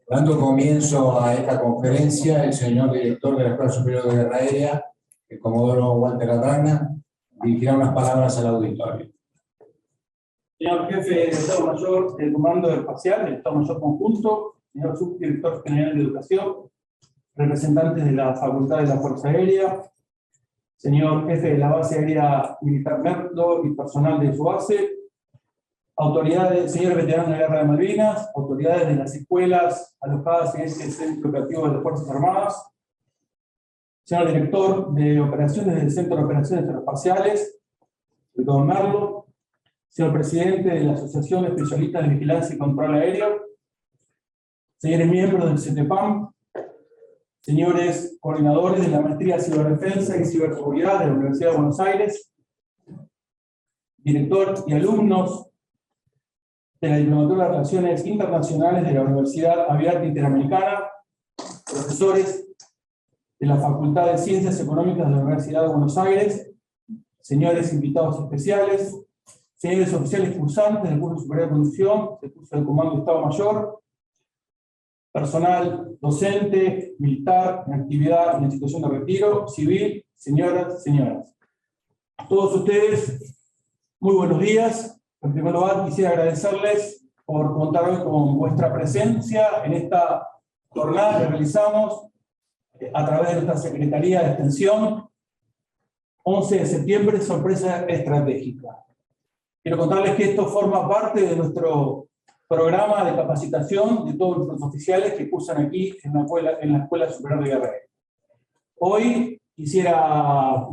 Dando comienzo a esta conferencia, el señor director de la Escuela Superior de Guerra Aérea, el comodoro Walter Adragna, dirigirá unas palabras al auditorio. Señor jefe del Estado Mayor del Comando Espacial del Estado Mayor Conjunto, señor subdirector general de Educación, representantes de la Facultad de la Fuerza Aérea, señor jefe de la Base Aérea Militar Merlo y personal de su base, autoridades, señor veterano de la Guerra de Malvinas, autoridades de las escuelas alojadas en este centro operativo de las Fuerzas Armadas, señor director de operaciones del Centro de Operaciones Aeroespaciales, doctor Merlo, señor presidente de la Asociación de Especialistas de Vigilancia y Control Aéreo, señores miembros del CETEPAM, señores coordinadores de la Maestría Ciberdefensa y Ciberseguridad de la Universidad de Buenos Aires, director y alumnos de la Diplomatura de Relaciones Internacionales de la Universidad Abierta Interamericana, profesores de la Facultad de Ciencias Económicas de la Universidad de Buenos Aires, señores invitados especiales, señores oficiales cursantes del curso superior de conducción, del curso del Comando de Estado Mayor, personal docente, militar, en actividad en situación de retiro, civil, señoras. Todos ustedes, muy buenos días. En primer lugar, quisiera agradecerles por contar hoy con vuestra presencia en esta jornada que realizamos a través de nuestra Secretaría de Extensión. 11 de septiembre, sorpresa estratégica. Quiero contarles que esto forma parte de nuestro programa de capacitación de todos nuestros oficiales que cursan aquí en la Escuela Superior de Guerra Aérea. Hoy quisiera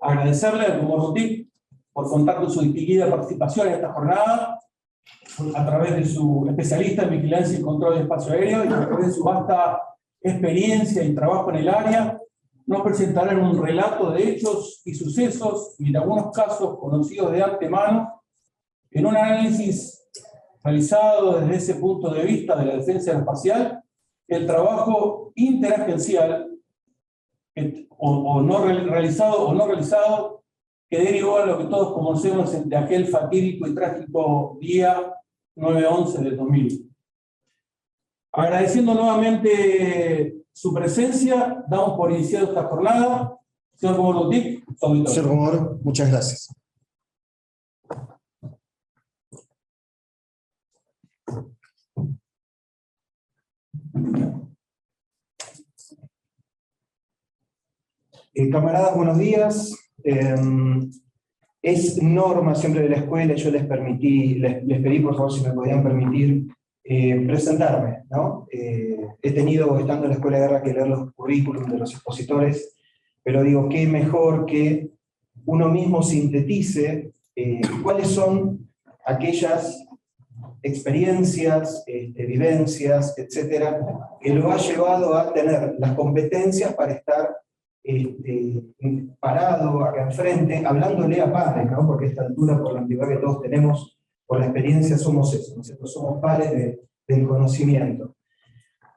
agradecerle al comodoro TIC por contar con su distinguida participación en esta jornada, a través de su especialista en vigilancia y control del espacio aéreo, y a través de su vasta experiencia y trabajo en el área, nos presentarán un relato de hechos y sucesos, y en algunos casos conocidos de antemano, en un análisis realizado desde ese punto de vista de la defensa aeroespacial, el trabajo interagencial, o no realizado, que derivó a lo que todos conocemos de aquel fatídico y trágico día 9/11 del 2000. Agradeciendo nuevamente su presencia, damos por iniciado esta jornada. Señor comodoro TIC, su auditorio. Señor comodoro, muchas gracias. Camaradas, buenos días. Es norma siempre de la escuela, yo les pedí por favor si me podían permitir presentarme, ¿no? He tenido, estando en la Escuela de Guerra, que leer los currículums de los expositores, pero digo, qué mejor que uno mismo sintetice cuáles son aquellas experiencias, vivencias, etcétera, que lo ha llevado a tener las competencias para estar parado acá enfrente, hablándole a pares, ¿no? Porque a esta altura, por la antigüedad que todos tenemos, por la experiencia, somos eso, ¿no es cierto? Somos pares del conocimiento.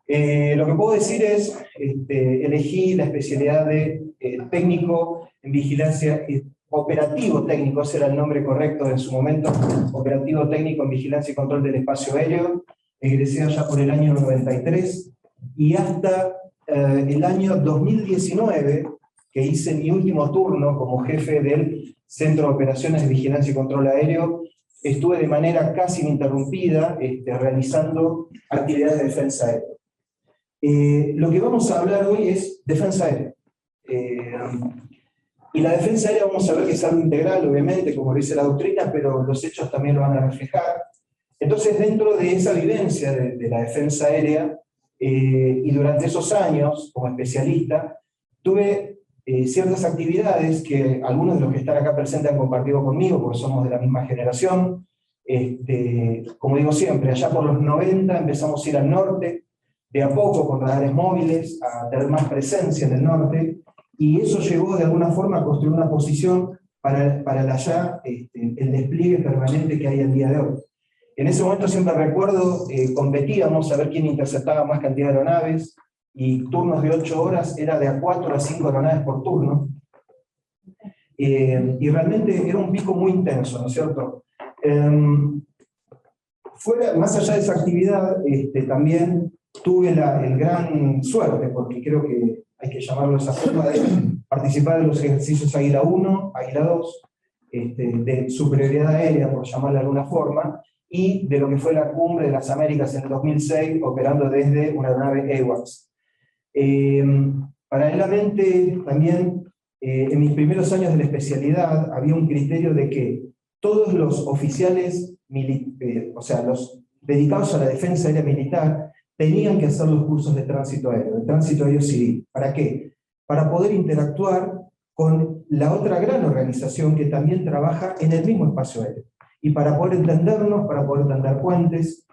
Lo que puedo decir es, elegí la especialidad de técnico en vigilancia, operativo técnico, ese era el nombre correcto en su momento, operativo técnico en vigilancia y control del espacio aéreo, egresé allá por el año 93, y hasta el año 2019, que hice mi último turno como jefe del Centro de Operaciones de Vigilancia y Control Aéreo, estuve de manera casi ininterrumpida realizando actividades de defensa aérea. Lo que vamos a hablar hoy es defensa aérea. Y la defensa aérea vamos a ver que es algo integral, obviamente, como dice la doctrina, pero los hechos también lo van a reflejar. Entonces, dentro de esa vivencia de la defensa aérea, y durante esos años, como especialista, tuve ciertas actividades que algunos de los que están acá presentes han compartido conmigo, porque somos de la misma generación. Como digo siempre, allá por los 90 empezamos a ir al norte, de a poco con radares móviles, a tener más presencia en el norte, y eso llevó de alguna forma a construir una posición para el despliegue permanente que hay al día de hoy. En ese momento siempre recuerdo, competíamos a ver quién interceptaba más cantidad de aeronaves, y turnos de 8 horas era de a 4 a 5 aeronaves por turno. Y realmente era un pico muy intenso, ¿no es cierto? Más allá de esa actividad, también tuve el gran suerte, porque creo que hay que llamarlo de esa forma, de participar en los ejercicios Águila 1, Águila 2, de superioridad aérea, por llamarlo de alguna forma, y de lo que fue la Cumbre de las Américas en el 2006, operando desde una aeronave AWACS. Paralelamente, también, en mis primeros años de la especialidad, había un criterio de que todos los oficiales, o sea, los dedicados a la defensa aérea militar, tenían que hacer los cursos de tránsito aéreo civil. ¿Para qué? Para poder interactuar con la otra gran organización que también trabaja en el mismo espacio aéreo. Y para poder entendernos, para poder tender puentes.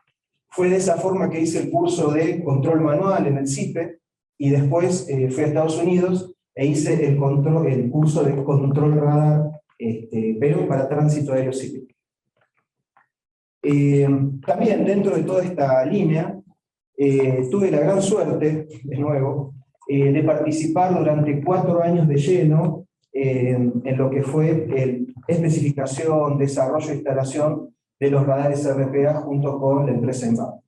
Fue de esa forma que hice el curso de control manual en el CIPE, y después fui a Estados Unidos e hice el curso de control radar, pero para tránsito aéreo civil. También dentro de toda esta línea, tuve la gran suerte, de nuevo, de participar durante 4 años de lleno en lo que fue especificación, desarrollo e instalación de los radares RPA junto con la empresa ENVAP.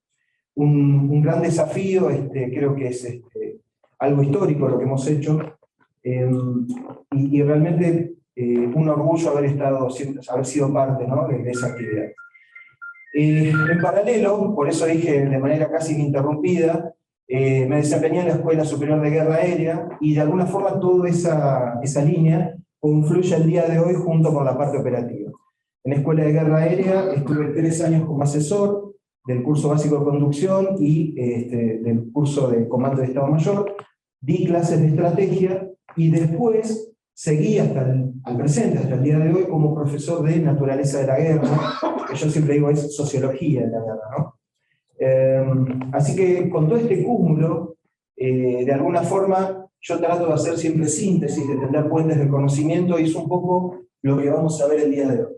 Un gran desafío, creo que es algo histórico lo que hemos hecho, y realmente un orgullo haber sido parte, ¿no?, de esa actividad. En paralelo, por eso dije de manera casi ininterrumpida, me desempeñé en la Escuela Superior de Guerra Aérea, y de alguna forma toda esa línea confluye el día de hoy junto con la parte operativa. En la Escuela de Guerra Aérea estuve 3 años como asesor del curso básico de conducción y del curso de comando de Estado Mayor, di clases de estrategia, y después seguí hasta al presente, hasta el día de hoy, como profesor de naturaleza de la guerra, que yo siempre digo es sociología de la guerra, ¿no? Así que con todo este cúmulo, de alguna forma, yo trato de hacer siempre síntesis, de tender puentes de conocimiento, y es un poco lo que vamos a ver el día de hoy.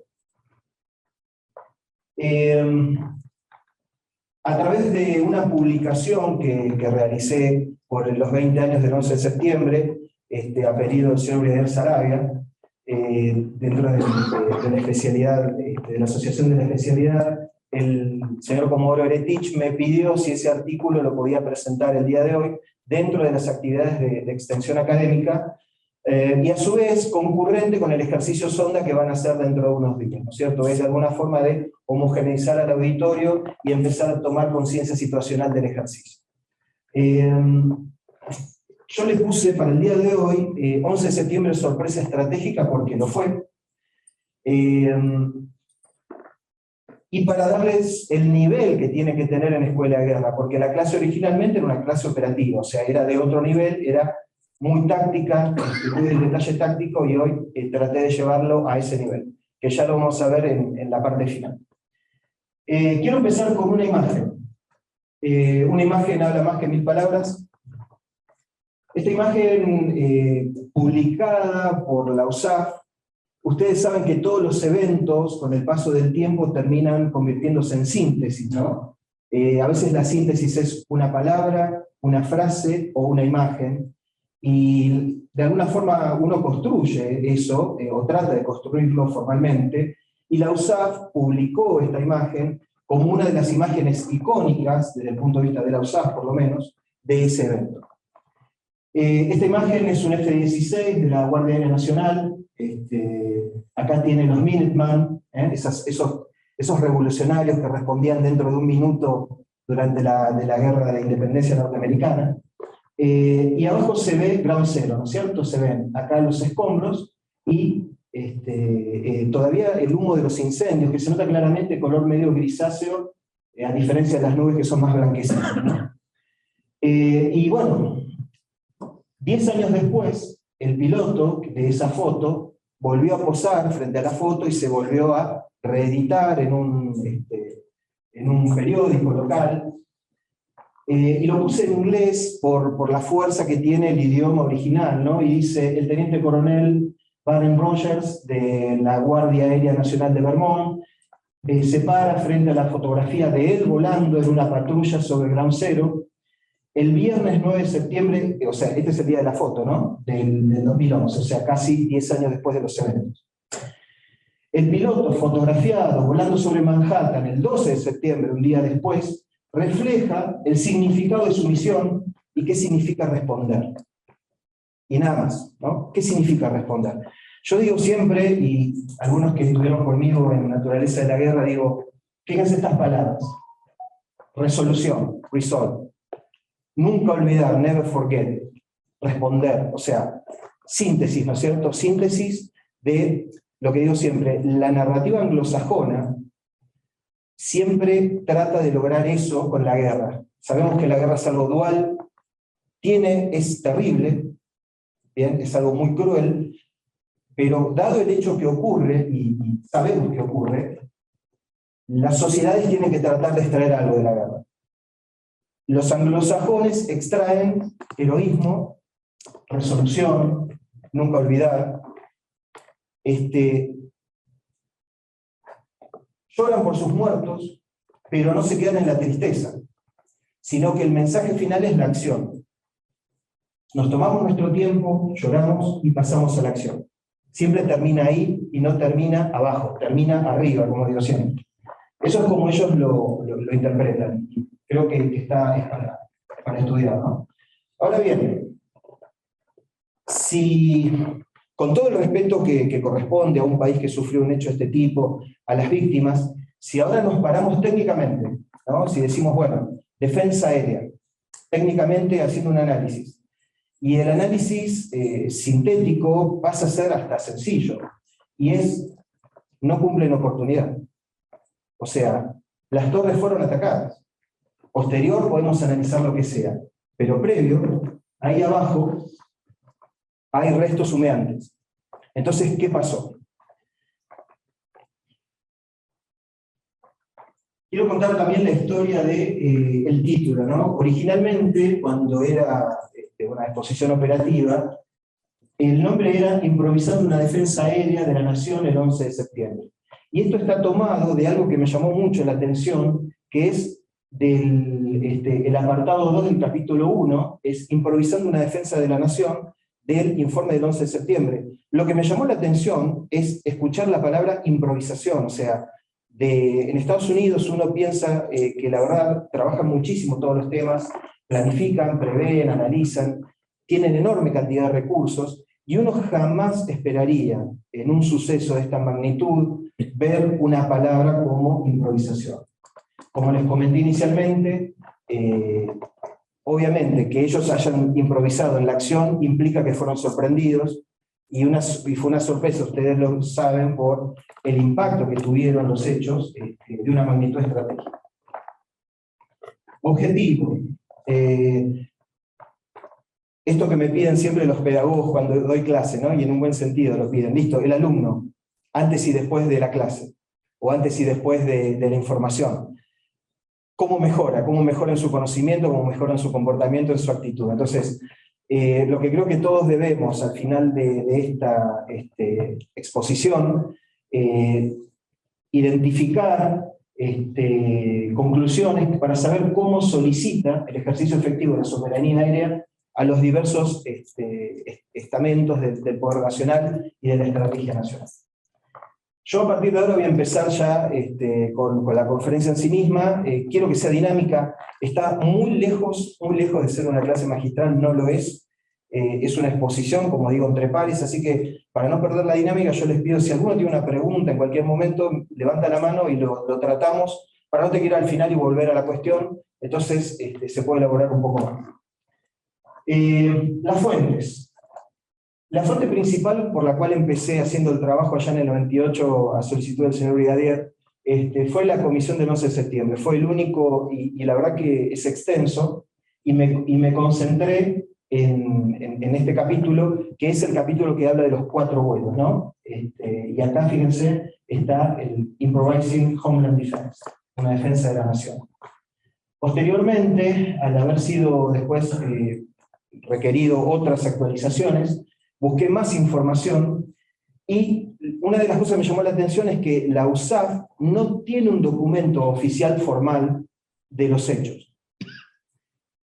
A través de una publicación que realicé por los 20 años del 11 de septiembre, a pedido del señor Brigadier Sarabia, dentro de la especialidad, de la Asociación de la Especialidad, el señor Comodoro Eretich me pidió si ese artículo lo podía presentar el día de hoy dentro de las actividades de extensión académica, y a su vez concurrente con el ejercicio sonda que van a hacer dentro de unos días, ¿no es cierto? Es de alguna forma de homogeneizar al auditorio y empezar a tomar conciencia situacional del ejercicio. Yo le puse para el día de hoy, 11 de septiembre, sorpresa estratégica, porque lo fue. Y para darles el nivel que tiene que tener en Escuela de Guerra, porque la clase originalmente era una clase operativa, o sea, era de otro nivel, era muy táctica, muy del detalle táctico, y hoy traté de llevarlo a ese nivel, que ya lo vamos a ver en la parte final. Quiero empezar con una imagen. Una imagen habla más que 1000 palabras. Esta imagen, publicada por la USAF, ustedes saben que todos los eventos, con el paso del tiempo, terminan convirtiéndose en síntesis, ¿no? A veces la síntesis es una palabra, una frase o una imagen, y de alguna forma uno construye eso, o trata de construirlo formalmente, y la USAF publicó esta imagen como una de las imágenes icónicas, desde el punto de vista de la USAF por lo menos, de ese evento. Esta imagen es un F-16 de la Guardia Aérea Nacional. Acá tienen los Minuteman, esos revolucionarios que respondían dentro de un minuto durante la guerra de la independencia norteamericana. Y abajo se ve Ground Zero, ¿no es cierto? Se ven acá los escombros y todavía el humo de los incendios, que se nota claramente color medio grisáceo, a diferencia de las nubes que son más blanquecinas, ¿no? Y bueno, 10 años después, el piloto de esa foto volvió a posar frente a la foto y se volvió a reeditar en un periódico local. Y lo puse en inglés por la fuerza que tiene el idioma original, ¿no? Y dice: el teniente coronel Baden Rogers, de la Guardia Aérea Nacional de Vermont, se para frente a la fotografía de él volando en una patrulla sobre Ground Zero, el viernes 9 de septiembre, o sea, este es el día de la foto, ¿no? Del 2011, o sea, casi 10 años después de los eventos. El piloto fotografiado volando sobre Manhattan el 12 de septiembre, un día después, refleja el significado de su misión y qué significa responder. Y nada más, ¿no? ¿Qué significa responder? Yo digo siempre, y algunos que estuvieron conmigo en Naturaleza de la Guerra, digo, fíjense estas palabras: resolución, resolve, nunca olvidar, never forget, responder, o sea, síntesis, ¿no es cierto? Síntesis de lo que digo siempre, la narrativa anglosajona siempre trata de lograr eso con la guerra. Sabemos que la guerra es algo dual, es terrible, bien, es algo muy cruel, pero dado el hecho que ocurre, y sabemos que ocurre, las sociedades tienen que tratar de extraer algo de la guerra. Los anglosajones extraen heroísmo, resolución, nunca olvidar, lloran por sus muertos, pero no se quedan en la tristeza, sino que el mensaje final es la acción. Nos tomamos nuestro tiempo, lloramos y pasamos a la acción. Siempre termina ahí y no termina abajo, termina arriba, como digo siempre. Eso es como ellos lo interpretan. Creo que es para estudiar, ¿no? Ahora bien, si con todo el respeto que corresponde a un país que sufrió un hecho de este tipo, a las víctimas, si ahora nos paramos técnicamente, ¿no? Si decimos, bueno, defensa aérea, técnicamente haciendo un análisis, y el análisis sintético pasa a ser hasta sencillo, y es, no cumplen oportunidad. O sea, las torres fueron atacadas. Posterior podemos analizar lo que sea, pero previo, ahí abajo, hay restos humeantes. Entonces, ¿qué pasó? Quiero contar también la historia del título, ¿no? Originalmente, cuando era una exposición operativa, el nombre era Improvisando una defensa aérea de la Nación el 11 de septiembre. Y esto está tomado de algo que me llamó mucho la atención, que es el apartado 2 del capítulo 1, es Improvisando una defensa de la Nación, del informe del 11 de septiembre. Lo que me llamó la atención es escuchar la palabra improvisación, o sea, en Estados Unidos uno piensa que la verdad trabajan muchísimo todos los temas, planifican, prevén, analizan, tienen enorme cantidad de recursos, y uno jamás esperaría en un suceso de esta magnitud ver una palabra como improvisación. Como les comenté inicialmente, obviamente que ellos hayan improvisado en la acción implica que fueron sorprendidos, y fue una sorpresa, ustedes lo saben, por el impacto que tuvieron los hechos de una magnitud estratégica. Objetivo. Esto que me piden siempre los pedagogos cuando doy clase, ¿no? Y en un buen sentido lo piden. Listo, el alumno, antes y después de la clase, o antes y después de la información. ¿Cómo mejora? ¿Cómo mejora en su conocimiento? ¿Cómo mejora en su comportamiento, en su actitud? Entonces, lo que creo que todos debemos al final de esta exposición, identificar conclusiones para saber cómo solicita el ejercicio efectivo de la soberanía aérea a los diversos estamentos del Poder Nacional y de la Estrategia Nacional. Yo a partir de ahora voy a empezar ya con la conferencia en sí misma. Quiero que sea dinámica, está muy lejos de ser una clase magistral, no lo es. Es una exposición, como digo, entre pares, así que para no perder la dinámica yo les pido, si alguno tiene una pregunta en cualquier momento, levanta la mano y lo tratamos, para no tener que ir al final y volver a la cuestión, entonces se puede elaborar un poco más. Las fuentes. La fuente principal por la cual empecé haciendo el trabajo allá en el 98 a solicitud del señor Brigadier, fue la comisión del 11 de septiembre. Fue el único, y la verdad que es extenso, y me concentré en este capítulo, que es el capítulo que habla de los 4 vuelos, ¿no? Y acá, fíjense, está el Improvising Homeland Defense, una defensa de la nación. Posteriormente, al haber sido después requerido otras actualizaciones, busqué más información, y una de las cosas que me llamó la atención es que la USAF no tiene un documento oficial formal de los hechos.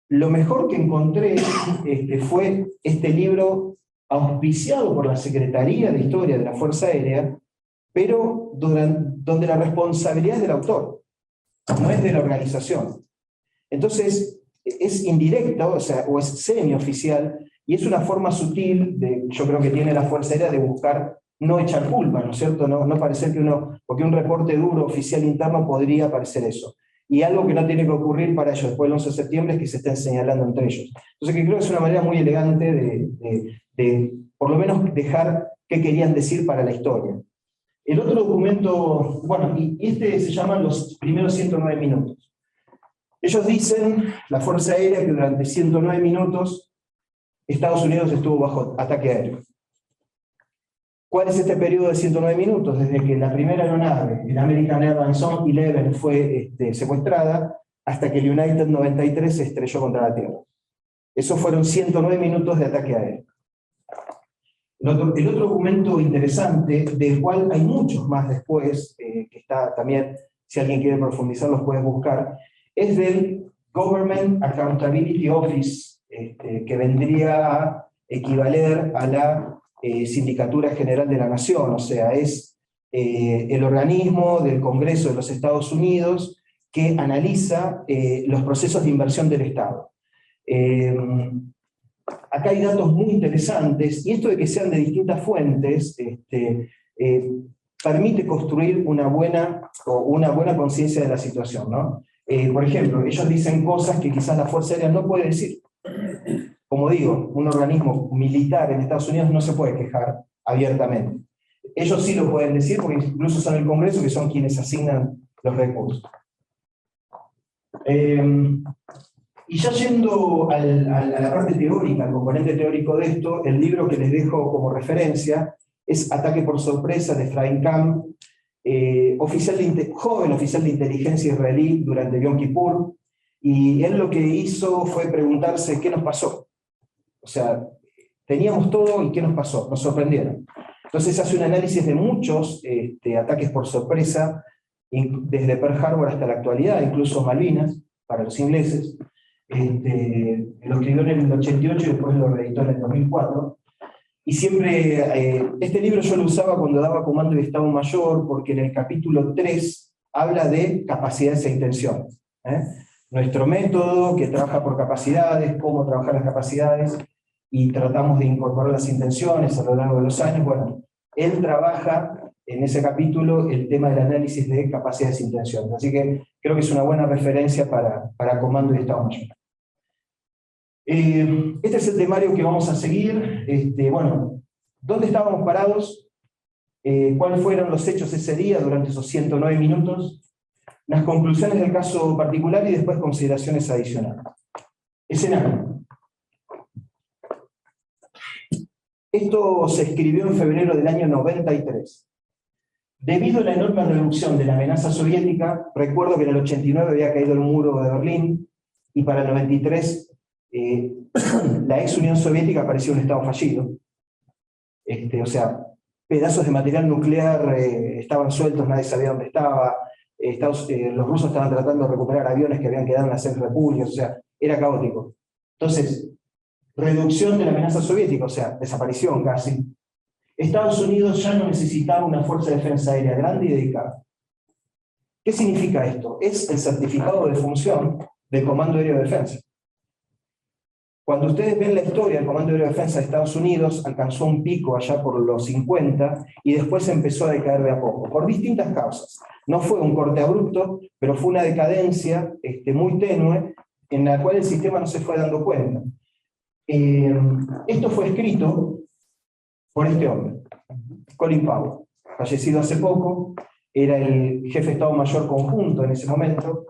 Lo mejor que encontré fue este libro auspiciado por la Secretaría de Historia de la Fuerza Aérea, pero donde la responsabilidad es del autor, no es de la organización. Entonces, es indirecta, o sea, o es semioficial, y es una forma sutil, yo creo que tiene la Fuerza Aérea de buscar no echar culpa, ¿no es cierto? No parecer que porque un reporte duro oficial interno podría parecer eso. Y algo que no tiene que ocurrir para ellos después del 11 de septiembre es que se estén señalando entre ellos. Entonces, que creo que es una manera muy elegante de por lo menos dejar qué querían decir para la historia. El otro documento, bueno, y este se llama Los primeros 109 minutos. Ellos dicen, la Fuerza Aérea, que durante 109 minutos Estados Unidos estuvo bajo ataque aéreo. ¿Cuál es este periodo de 109 minutos? Desde que la primera aeronave, el American Airlines 11 fue secuestrada, hasta que el United 93 se estrelló contra la Tierra. Esos fueron 109 minutos de ataque aéreo. El otro documento interesante, del cual hay muchos más después, que está también, si alguien quiere profundizar, los puedes buscar, es del Government Accountability Office, que vendría a equivaler a la Sindicatura General de la Nación, o sea, es el organismo del Congreso de los Estados Unidos que analiza los procesos de inversión del Estado. Acá hay datos muy interesantes, y esto de que sean de distintas fuentes permite construir una buena conciencia de la situación, ¿no? Por ejemplo, ellos dicen cosas que quizás la Fuerza Aérea no puede decir. Como digo, un organismo militar en Estados Unidos no se puede quejar abiertamente. Ellos sí lo pueden decir porque incluso son el Congreso que son quienes asignan los recursos. Y ya yendo a la parte teórica, al componente teórico de esto, el libro que les dejo como referencia es Ataque por sorpresa de Efraim Kam, joven oficial de inteligencia israelí durante Yom Kippur, y él lo que hizo fue preguntarse qué nos pasó. O sea, teníamos todo y qué nos pasó, nos sorprendieron. Entonces hace un análisis de muchos ataques por sorpresa, desde Pearl Harbor hasta la actualidad, incluso Malvinas, para los ingleses. Lo escribió en el 88 y después lo reeditó en el 2004. Y siempre, este libro yo lo usaba cuando daba comando de Estado Mayor, porque en el capítulo 3 habla de capacidades e intenciones. Nuestro método, que trabaja por capacidades, cómo trabajar las capacidades, y tratamos de incorporar las intenciones a lo largo de los años. Bueno, él trabaja en ese capítulo el tema del análisis de capacidades e intenciones. Así que creo que es una buena referencia para comando de Estado Mayor. Este es el temario que vamos a seguir. Bueno, ¿dónde estábamos parados? ¿Cuáles fueron los hechos ese día durante esos 109 minutos? Las conclusiones del caso particular y después consideraciones adicionales. Escenario. Esto se escribió en febrero del año 93. Debido a la enorme reducción de la amenaza soviética, recuerdo que en el 89 había caído el muro de Berlín, y para el 93 la ex Unión Soviética parecía un estado fallido. O sea, pedazos de material nuclear estaban sueltos, nadie sabía dónde estaba. Los rusos estaban tratando de recuperar aviones que habían quedado en las ex repúblicas, o sea, era caótico. Entonces, reducción de la amenaza soviética, o sea, desaparición casi. Estados Unidos ya no necesitaba una fuerza de defensa aérea grande y dedicada. ¿Qué significa esto? Es el certificado de función del Comando Aéreo de Defensa. Cuando ustedes ven la historia, el Comando Aéreo de Defensa de Estados Unidos alcanzó un pico allá por los 50 y después empezó a decaer de a poco, por distintas causas. No fue un corte abrupto, pero fue una decadencia muy tenue en la cual el sistema no se fue dando cuenta. Esto fue escrito por este hombre, Colin Powell, fallecido hace poco, era el jefe de Estado Mayor conjunto en ese momento,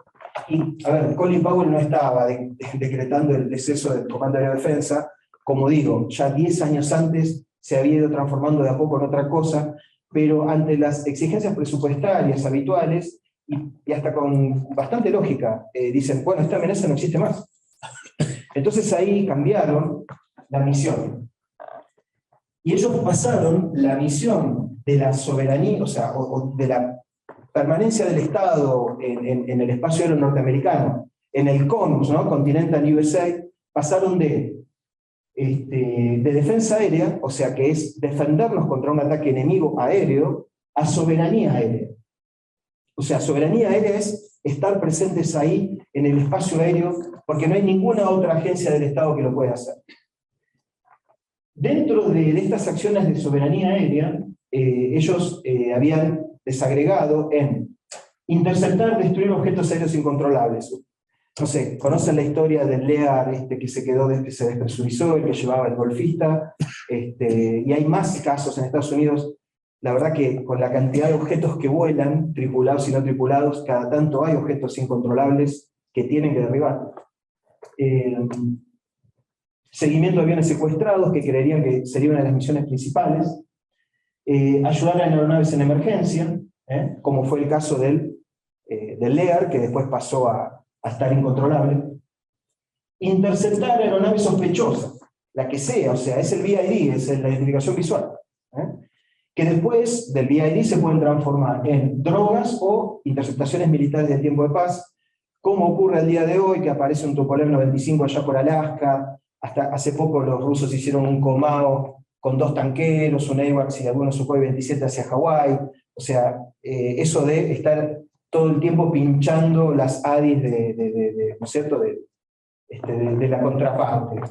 y, a ver, Colin Powell no estaba decretando el deceso del Comando Aéreo de Defensa, como digo, ya 10 años antes se había ido transformando de a poco en otra cosa, pero ante las exigencias presupuestarias habituales, y hasta con bastante lógica, dicen, bueno, esta amenaza no existe más. Entonces ahí cambiaron la misión. Y ellos pasaron la misión de la soberanía, o sea, o de la permanencia del Estado en el espacio aéreo norteamericano, en el CONUS, ¿no? Continental USA, pasaron de defensa aérea, o sea, que es defendernos contra un ataque enemigo aéreo, a soberanía aérea. O sea, soberanía aérea es estar presentes ahí en el espacio aéreo, porque no hay ninguna otra agencia del Estado que lo pueda hacer. Dentro de estas acciones de soberanía aérea, ellos habían desagregado en interceptar, destruir objetos aéreos incontrolables. No sé, conocen la historia del Lear que se despresurizó, el que llevaba el golfista, y hay más casos en Estados Unidos. La verdad que con la cantidad de objetos que vuelan, tripulados y no tripulados, cada tanto hay objetos incontrolables que tienen que derribar. Seguimiento de aviones secuestrados, que creerían que sería una de las misiones principales. Ayudar a aeronaves en emergencia, como fue el caso del Lear, que después pasó a estar incontrolable. Interceptar aeronaves sospechosas, la que sea, o sea, es el BID, es la identificación visual, que después del BID se pueden transformar en drogas o interceptaciones militares de tiempo de paz, como ocurre el día de hoy, que aparece un Tupolev 95 allá por Alaska. Hasta hace poco los rusos hicieron un Comao con 2 tanqueros, un AWACS y algunos Sukhoi 27 hacia Hawái. O sea, eso de estar todo el tiempo pinchando las ADIs ¿no es cierto?, de la contraparte.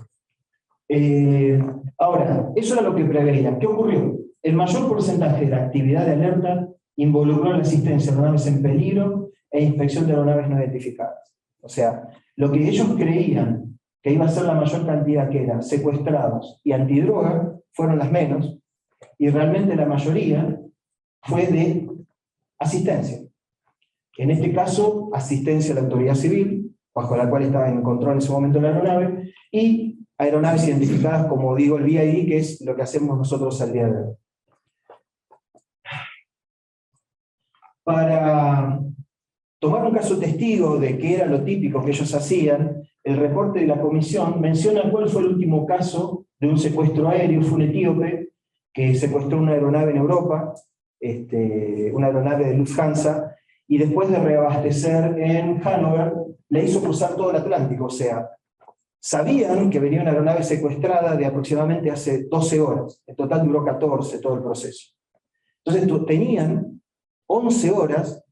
Ahora, eso era lo que preveían. ¿Qué ocurrió? El mayor porcentaje de la actividad de alerta involucró la asistencia a aeronaves en peligro e inspección de aeronaves no identificadas. O sea, lo que ellos creían que iba a ser la mayor cantidad, que eran secuestrados y antidroga, fueron las menos, y realmente la mayoría fue de asistencia. En este caso, asistencia a la autoridad civil, bajo la cual estaba en control en ese momento la aeronave, y aeronaves identificadas, como digo, el BID, que es lo que hacemos nosotros al día de hoy. Para tomar un caso testigo de qué era lo típico que ellos hacían, el reporte de la comisión menciona cuál fue el último caso de un secuestro aéreo. Fue un etíope que secuestró una aeronave en Europa, una aeronave de Lufthansa, y después de reabastecer en Hannover, le hizo cruzar todo el Atlántico. O sea, sabían que venía una aeronave secuestrada de aproximadamente hace 12 horas. En total duró 14 todo el proceso. Entonces tenían 11 horas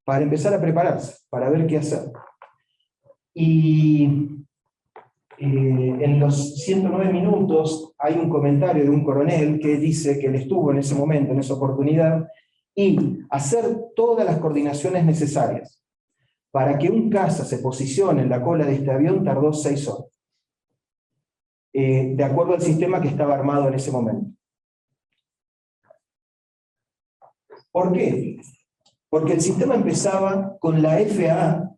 para empezar a prepararse, para ver qué hacer. Y en los 109 minutos hay un comentario de un coronel que dice que él estuvo en ese momento, en esa oportunidad, y hacer todas las coordinaciones necesarias para que un caza se posicione en la cola de este avión tardó 6 horas, de acuerdo al sistema que estaba armado en ese momento. ¿Por qué? Porque el sistema empezaba con la FAA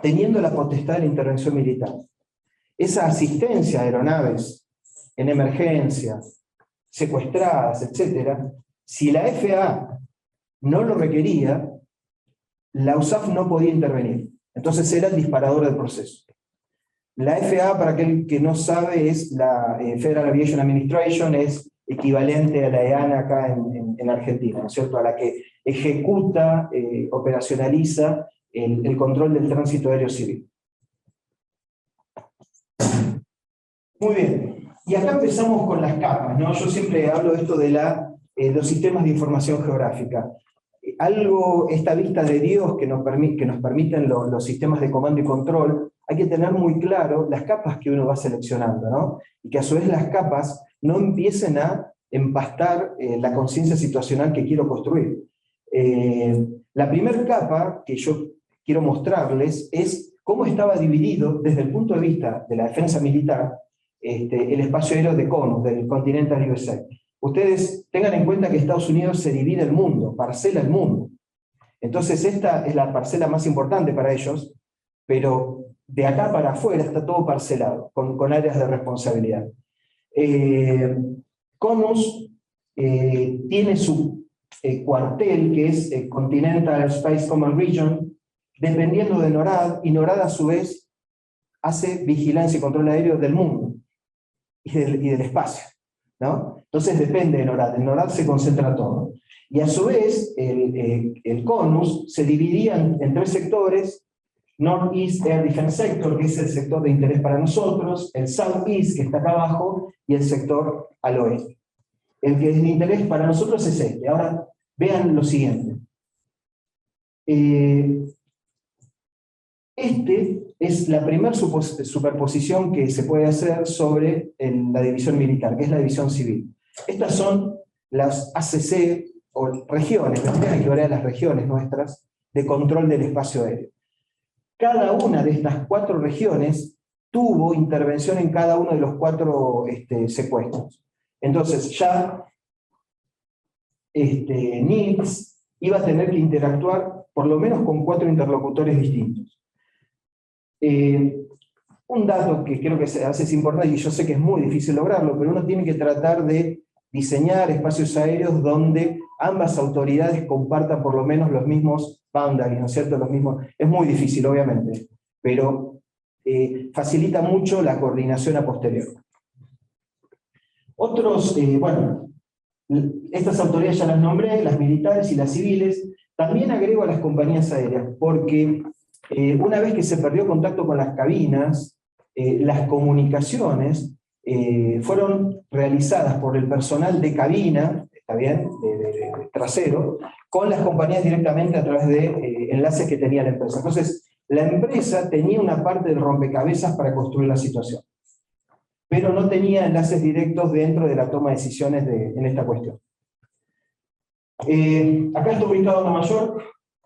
teniendo la potestad de la intervención militar. Esa asistencia a aeronaves en emergencia, secuestradas, etc., si la FAA no lo requería, la USAF no podía intervenir. Entonces era el disparador del proceso. La FAA, para aquel que no sabe, es la Federal Aviation Administration, es equivalente a la EANA acá en Argentina, ¿no es cierto?, a la que ejecuta, operacionaliza el control del tránsito aéreo civil. Muy bien, y acá empezamos con las capas, ¿no? Yo siempre hablo de esto de los sistemas de información geográfica. Esta vista de Dios que nos permiten los sistemas de comando y control, hay que tener muy claro las capas que uno va seleccionando, ¿no? Y que a su vez las capas no empiecen a empastar la conciencia situacional que quiero construir. La primera capa que yo quiero mostrarles es cómo estaba dividido desde el punto de vista de la defensa militar el espacio aéreo de CONUS, del Continental USA. Ustedes tengan en cuenta que Estados Unidos se divide el mundo, parcela el mundo. Entonces esta es la parcela más importante para ellos, pero de acá para afuera está todo parcelado, con áreas de responsabilidad. CONUS tiene su cuartel, que es Continental Space Command Region, dependiendo de NORAD, y NORAD a su vez hace vigilancia y control aéreo del mundo y del espacio, ¿no? Entonces depende de NORAD, en NORAD se concentra todo. Y a su vez el CONUS se dividía en 3 sectores: Northeast Air Defense Sector, que es el sector de interés para nosotros, el Southeast, que está acá abajo, y el sector al oeste. El que es de interés para nosotros es este. Ahora vean lo siguiente. Este es la primera superposición que se puede hacer sobre la división militar, que es la división civil. Estas son las ACC, o regiones, tendrían que equivaler a las regiones nuestras, de control del espacio aéreo. Cada una de estas 4 regiones tuvo intervención en cada uno de los 4 secuestros. Entonces ya NIPS iba a tener que interactuar por lo menos con 4 interlocutores distintos. Un dato que creo que a veces es importante, y yo sé que es muy difícil lograrlo, pero uno tiene que tratar de diseñar espacios aéreos donde ambas autoridades compartan por lo menos los mismos boundaries, ¿no es cierto? Los mismos, es muy difícil, obviamente, pero facilita mucho la coordinación a posterior. Otros, bueno, estas autoridades ya las nombré, las militares y las civiles. También agrego a las compañías aéreas, porque una vez que se perdió contacto con las cabinas, las comunicaciones fueron realizadas por el personal de cabina, ¿está bien?, de trasero, con las compañías directamente a través de enlaces que tenía la empresa. Entonces, la empresa tenía una parte del rompecabezas para construir la situación, pero no tenía enlaces directos dentro de la toma de decisiones en esta cuestión. Acá está ubicado Nueva York,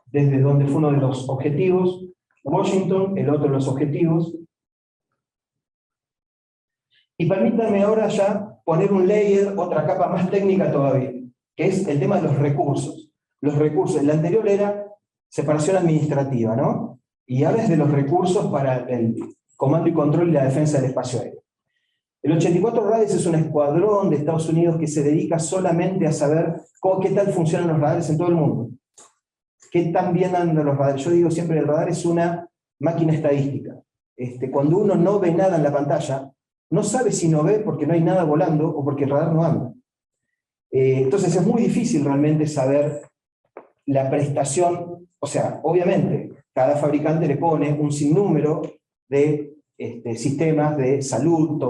desde donde fue uno de los objetivos, Washington, el otro de los objetivos. Y permítanme ahora ya poner un layer, otra capa más técnica todavía, que es el tema de los recursos. Los recursos, el anterior era separación administrativa, ¿no? Y ahora es de los recursos para el comando y control y la defensa del espacio aéreo. El 84 Radares es un escuadrón de Estados Unidos que se dedica solamente a saber qué tal funcionan los radares en todo el mundo. ¿Qué tan bien andan los radares? Yo digo siempre, el radar es una máquina estadística. Cuando uno no ve nada en la pantalla, no sabe si no ve porque no hay nada volando o porque el radar no anda. Entonces es muy difícil realmente saber la prestación, o sea, obviamente, cada fabricante le pone un sinnúmero de sistemas de salud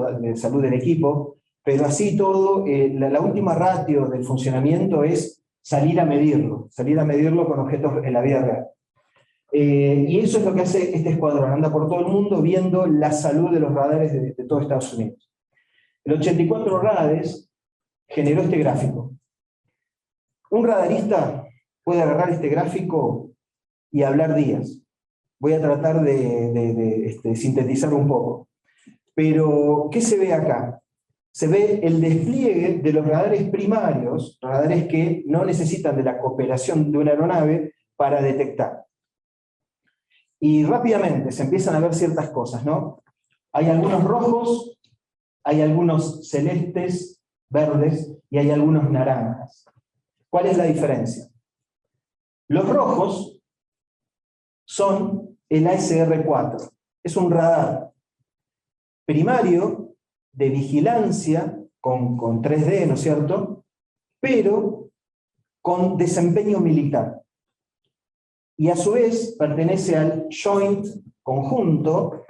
del equipo, pero así todo, la última ratio del funcionamiento es salir a medirlo con objetos en la vida real. Y eso es lo que hace este escuadrón, anda por todo el mundo viendo la salud de los radares de todo Estados Unidos. El 84 Radares generó este gráfico. Un radarista puede agarrar este gráfico y hablar días. Voy a tratar de sintetizar un poco. Pero, ¿qué se ve acá? Se ve el despliegue de los radares primarios, radares que no necesitan de la cooperación de una aeronave para detectar. Y rápidamente se empiezan a ver ciertas cosas, ¿no? Hay algunos rojos, hay algunos celestes, verdes, y hay algunos naranjas. ¿Cuál es la diferencia? Los rojos son el ASR-4. Es un radar primario de vigilancia con 3D, ¿no es cierto?, pero con desempeño militar. Y a su vez pertenece al Joint Conjunto,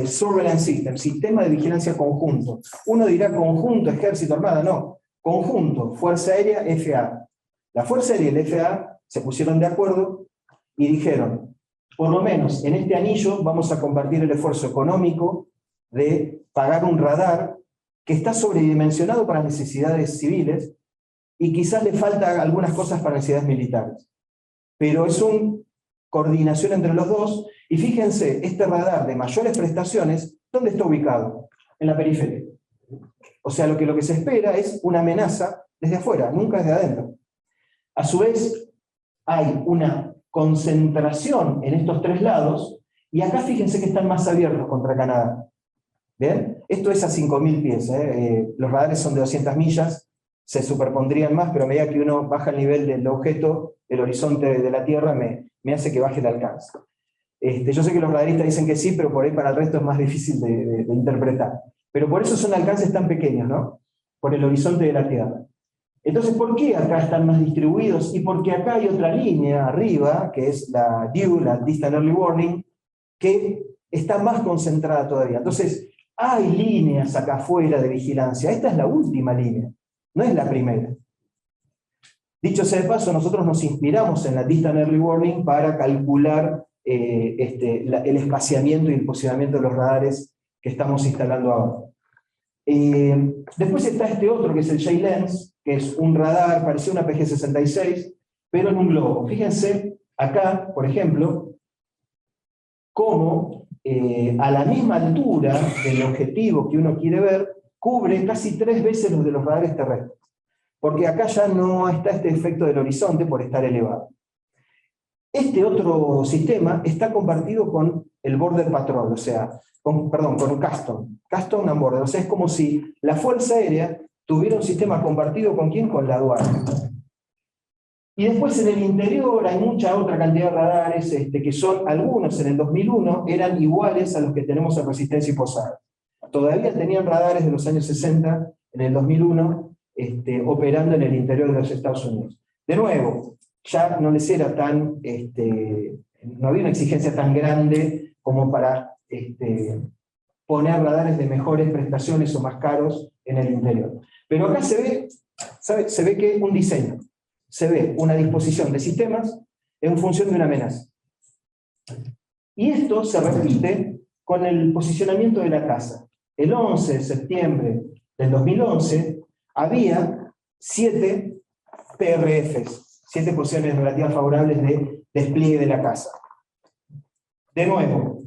Surveillance System, Sistema de Vigilancia Conjunto. Uno dirá conjunto, ejército, armada, no. Conjunto, Fuerza Aérea, FAA. La Fuerza Aérea y el FAA se pusieron de acuerdo y dijeron, por lo menos en este anillo vamos a compartir el esfuerzo económico de pagar un radar que está sobredimensionado para necesidades civiles y quizás le falta algunas cosas para necesidades militares. Pero es una coordinación entre los dos, y fíjense, este radar de mayores prestaciones, ¿dónde está ubicado? En la periferia. O sea, lo que se espera es una amenaza desde afuera, nunca desde adentro. A su vez, hay una concentración en estos 3 lados, y acá fíjense que están más abiertos contra Canadá. ¿Bien? Esto es a 5.000 pies. Los radares son de 200 millas, se superpondrían más, pero a medida que uno baja el nivel del objeto, el horizonte de la Tierra me hace que baje el alcance. Yo sé que los radaristas dicen que sí, pero por ahí para el resto es más difícil de interpretar. Pero por eso son alcances tan pequeños, ¿no? Por el horizonte de la Tierra. Entonces, ¿por qué acá están más distribuidos? Y porque acá hay otra línea arriba, que es la DEW, la Distant Early Warning, que está más concentrada todavía. Entonces, hay líneas acá afuera de vigilancia. Esta es la última línea, no es la primera. Dicho sea de paso, nosotros nos inspiramos en la Distant Early Warning para calcular el espaciamiento y el posicionamiento de los radares que estamos instalando ahora. Después está este otro, que es el J-Lens, que es un radar, parecido a una PG-66, pero en un globo. Fíjense acá, por ejemplo, cómo a la misma altura del objetivo que uno quiere ver, cubre casi 3 veces los de los radares terrestres. Porque acá ya no está este efecto del horizonte por estar elevado. Este otro sistema está compartido con el Border Patrol, o sea, con Custom and Border. O sea, es como si la Fuerza Aérea tuviera un sistema compartido ¿con quién? Con la aduana. Y después en el interior hay mucha otra cantidad de radares que son, algunos en el 2001 eran iguales a los que tenemos en Resistencia y Posadas. Todavía tenían radares de los años 60 en el 2001 operando en el interior de los Estados Unidos. De nuevo, ya no les era tan, no había una exigencia tan grande como para poner radares de mejores prestaciones o más caros en el interior. Pero acá se ve que un diseño, se ve una disposición de sistemas en función de una amenaza. Y esto se repite con el posicionamiento de la casa. El 11 de septiembre del 2011 había 7 PRFs, 7 posiciones relativas favorables de despliegue de la casa. De nuevo,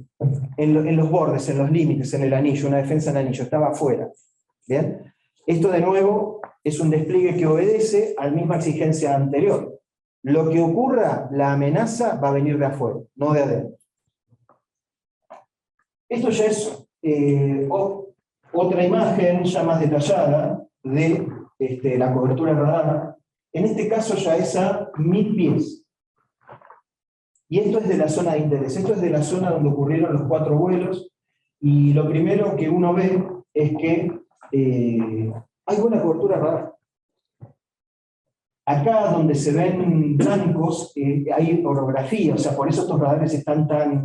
en los bordes, en los límites, en el anillo, una defensa en anillo, estaba afuera. ¿Bien? Esto de nuevo es un despliegue que obedece a la misma exigencia anterior. Lo que ocurra, la amenaza va a venir de afuera, no de adentro. Esto ya es otra imagen ya más detallada de la cobertura radar. En este caso ya es a 1000 pies. Y esto es de la zona de interés. Esto es de la zona donde ocurrieron los 4 vuelos. Y lo primero que uno ve es que hay buena cobertura radar. Acá donde se ven blancos hay orografía, o sea, por eso estos radares están tan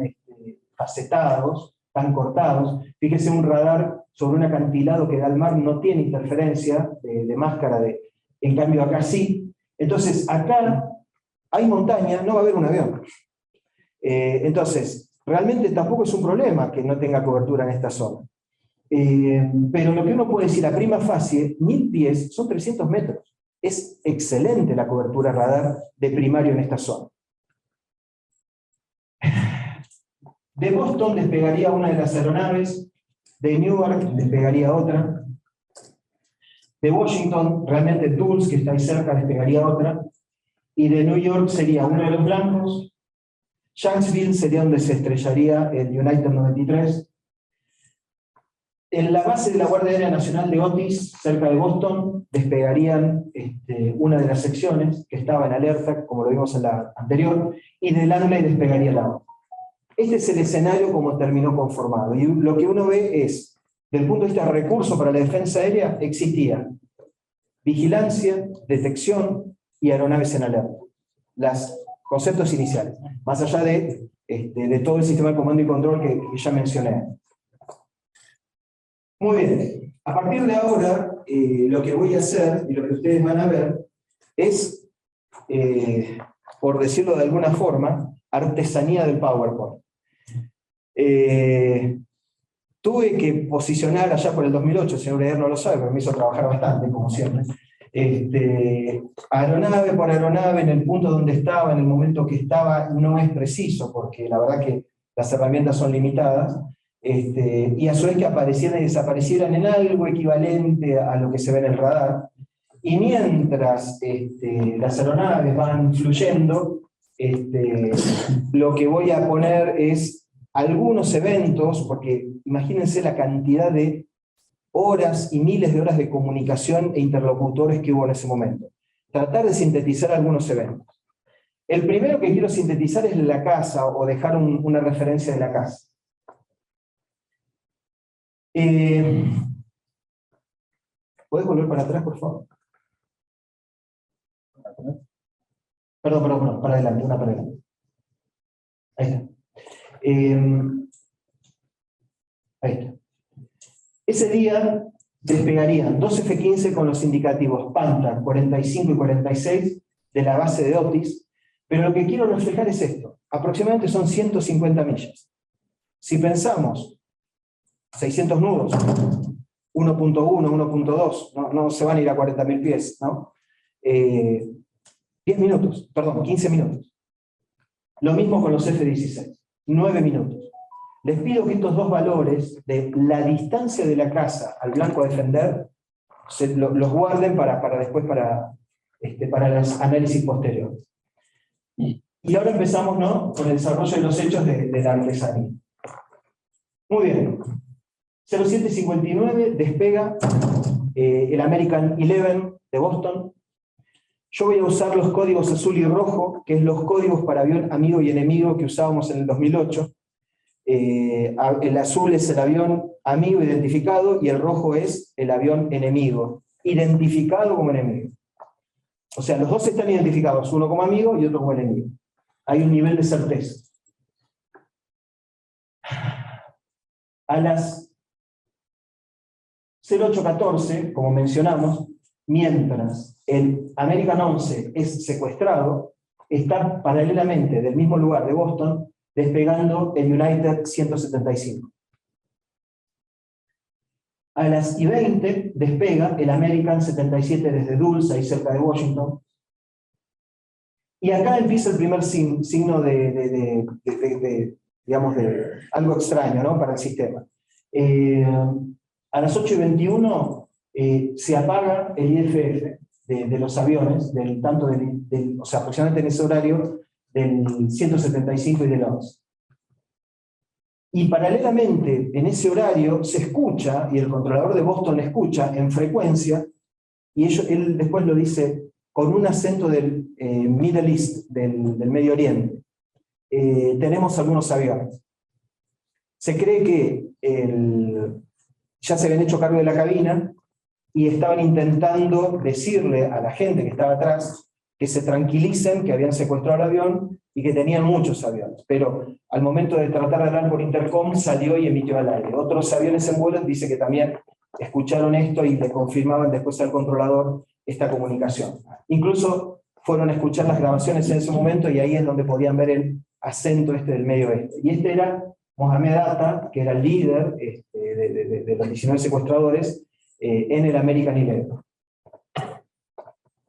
facetados, tan cortados. Fíjese, un radar sobre un acantilado que da al mar no tiene interferencia de máscara, en cambio acá sí. Entonces acá hay montaña, no va a haber un avión. Entonces, realmente tampoco es un problema que no tenga cobertura en esta zona. Pero lo que uno puede decir a prima facie, 1000 pies son 300 metros. Es excelente la cobertura radar de primario en esta zona. De Boston despegaría una de las aeronaves, de Newark despegaría otra, de Washington, realmente Dulles, que está ahí cerca, despegaría otra, y de New York sería uno de los blancos, Shanksville sería donde se estrellaría el United 93, en la base de la Guardia Aérea Nacional de Otis, cerca de Boston, despegarían una de las secciones que estaba en alerta, como lo vimos en la anterior, y de Langley despegaría la otra. Este es el escenario como terminó conformado. Y lo que uno ve es, desde el punto de vista de recursos para la defensa aérea, existía vigilancia, detección y aeronaves en alerta. Los conceptos iniciales, más allá de todo el sistema de comando y control que ya mencioné. Muy bien, a partir de ahora, lo que voy a hacer, y lo que ustedes van a ver, es, por decirlo de alguna forma, artesanía del PowerPoint. Tuve que posicionar allá por el 2008, el señor Breder no lo sabe, pero me hizo trabajar bastante, como siempre, aeronave por aeronave, en el punto donde estaba, en el momento que estaba, no es preciso, porque la verdad que las herramientas son limitadas, y a su vez que aparecieran y desaparecieran en algo equivalente a lo que se ve en el radar. Y mientras las aeronaves van fluyendo, lo que voy a poner es algunos eventos, porque imagínense la cantidad de horas y miles de horas de comunicación e interlocutores que hubo en ese momento. Tratar de sintetizar algunos eventos. El primero que quiero sintetizar es la casa, o dejar una referencia de la casa. ¿Puedes volver para atrás, por favor? Perdón, para adelante, una para adelante. Ahí está. Ahí está. Ese día despegarían 2 F-15 con los indicativos Panther 45 y 46 de la base de Otis, pero lo que quiero reflejar es esto. aproximadamente son 150 millas. Si pensamos 600 nudos, 1.1, 1.2, no se van a ir a 40.000 pies, ¿no? 10 minutos, perdón, 15 minutos. Lo mismo con los F-16, 9 minutos. Les pido que estos dos valores de la distancia de la casa al blanco a defender los guarden para después para los análisis posteriores. Y ahora empezamos, ¿no?, con el desarrollo de los hechos de la artesanía. Muy bien. 0759 despega el American 11 de Boston. Yo voy a usar los códigos azul y rojo, que es los códigos para avión amigo y enemigo que usábamos en el 2008. El azul es el avión amigo identificado y el rojo es el avión enemigo, identificado como enemigo. O sea, los dos están identificados, uno como amigo y otro como enemigo. Hay un nivel de certeza. A las 0814, como mencionamos, mientras el American 11 es secuestrado, está paralelamente del mismo lugar de Boston despegando el United 175. A las y 20 despega el American 77 desde Dulce, ahí cerca de Washington. Y acá empieza el primer signo digamos, de algo extraño, ¿no?, para el sistema. A las 8:21 se apaga el IFF de los aviones, o sea, aproximadamente en ese horario, del 175 y del 11. Y paralelamente, en ese horario, se escucha, y el controlador de Boston escucha en frecuencia, y él después lo dice con un acento del Middle East, del Medio Oriente. Tenemos algunos aviones. Se cree que ya se habían hecho cargo de la cabina y estaban intentando decirle a la gente que estaba atrás que se tranquilicen, que habían secuestrado el avión y que tenían muchos aviones. Pero al momento de tratar de hablar por intercom, salió y emitió al aire. Otros aviones en vuelo dice que también escucharon esto y le confirmaban después al controlador esta comunicación. Incluso fueron a escuchar las grabaciones en ese momento y ahí es donde podían ver el acento del Medio Oeste. Y este era Mohamed Atta, que era el líder de los 19 secuestradores en el American 11.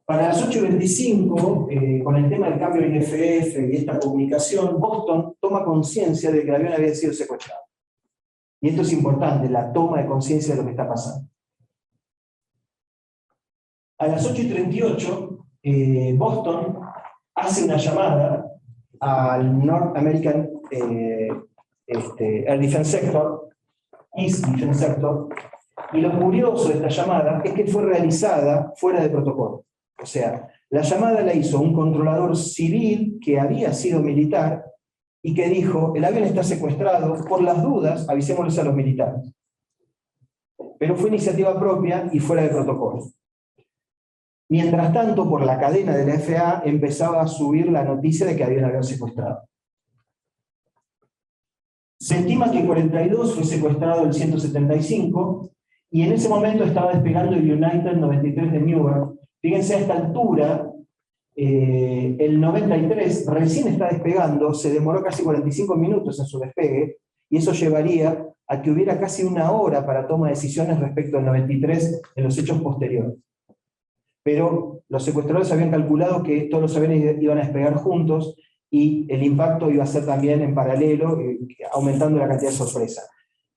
Para las 8:25, con el tema del cambio de IFF y esta comunicación, Boston toma conciencia de que el avión había sido secuestrado. Y esto es importante, la toma de conciencia de lo que está pasando. A las 8:38, Boston hace una llamada al North American Air Defense Sector, East Defense Sector, y lo curioso de esta llamada es que fue realizada fuera de protocolo. O sea, la llamada la hizo un controlador civil que había sido militar y que dijo, el avión está secuestrado, por las dudas avisémosles a los militares. Pero fue iniciativa propia y fuera de protocolo. Mientras tanto, por la cadena de la FAA empezaba a subir la noticia de que había un avión secuestrado. Se estima que 42 fue secuestrado el 175 y en ese momento estaba despegando el United 93 de Newark. Fíjense, a esta altura, el 93 recién está despegando, se demoró casi 45 minutos en su despegue, y eso llevaría a que hubiera casi una hora para toma de decisiones respecto al 93 en los hechos posteriores. Pero los secuestradores habían calculado que todos los aviones iban a despegar juntos, y el impacto iba a ser también en paralelo, aumentando la cantidad de sorpresa.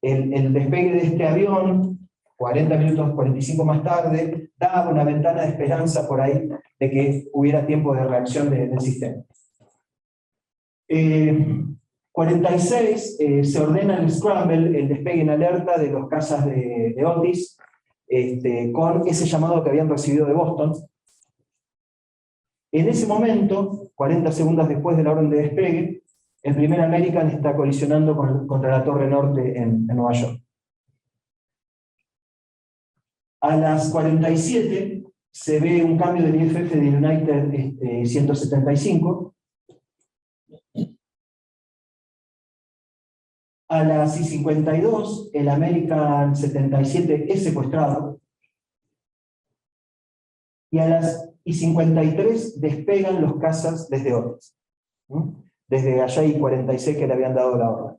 El despegue de este avión, 40 minutos, 45 más tarde, daba una ventana de esperanza por ahí de que hubiera tiempo de reacción del sistema. 46, se ordena el scramble, el despegue en alerta de los cazas de Otis, con ese llamado que habían recibido de Boston. En ese momento, 40 segundos después de la orden de despegue, el primer American está colisionando contra la Torre Norte en Nueva York. A las 47 se ve un cambio del IFF de United 175. A las 52 el American 77 es secuestrado. Y a las 53 despegan los cazas desde Otis. desde allá y 46 que le habían dado la orden.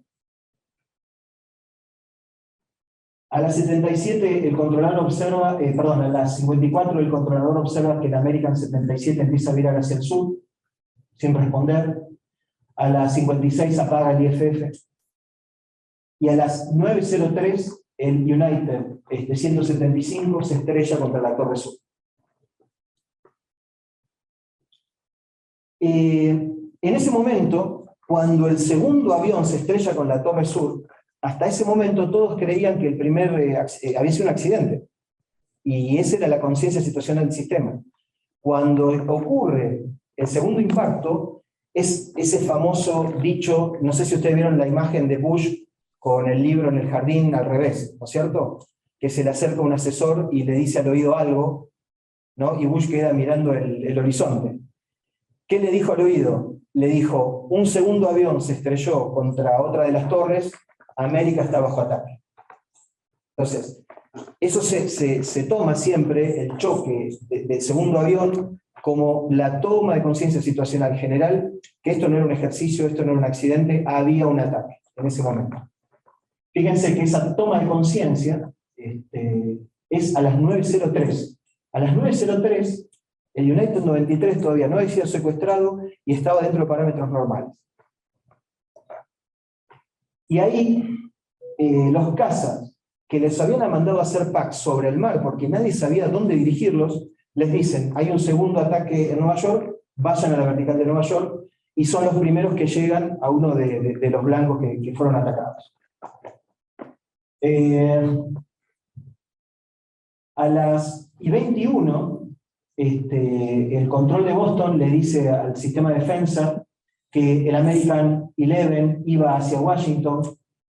A las 77 el controlador observa, a las 54 el controlador observa que el American 77 empieza a virar hacia el sur, sin responder. A las 56 apaga el IFF. Y a las 9:03 el United 175 se estrella contra la Torre Sur. En ese momento, cuando el segundo avión se estrella con la Torre Sur, hasta ese momento todos creían que el primer había sido un accidente. Y esa era la conciencia situacional del sistema. Cuando ocurre el segundo impacto, es ese famoso dicho, no sé si ustedes vieron la imagen de Bush con el libro en el jardín al revés, ¿no es cierto? Que se le acerca un asesor y le dice al oído algo, ¿no? Y Bush queda mirando el horizonte. ¿Qué le dijo al oído? Le dijo, un segundo avión se estrelló contra otra de las torres, América está bajo ataque. Entonces, eso se toma siempre, el choque del segundo avión, como la toma de conciencia situacional general, que esto no era un ejercicio, esto no era un accidente, había un ataque en ese momento. Fíjense que esa toma de conciencia es a las 9:03. A las 9:03, el United 93 todavía no había sido secuestrado y estaba dentro de parámetros normales. Y ahí, los cazas que les habían mandado a hacer packs sobre el mar, porque nadie sabía dónde dirigirlos, les dicen, hay un segundo ataque en Nueva York, vayan a la vertical de Nueva York, y son los primeros que llegan a uno de los blancos que fueron atacados. A las 21, el control de Boston le dice al sistema de defensa que el American 11 iba hacia Washington.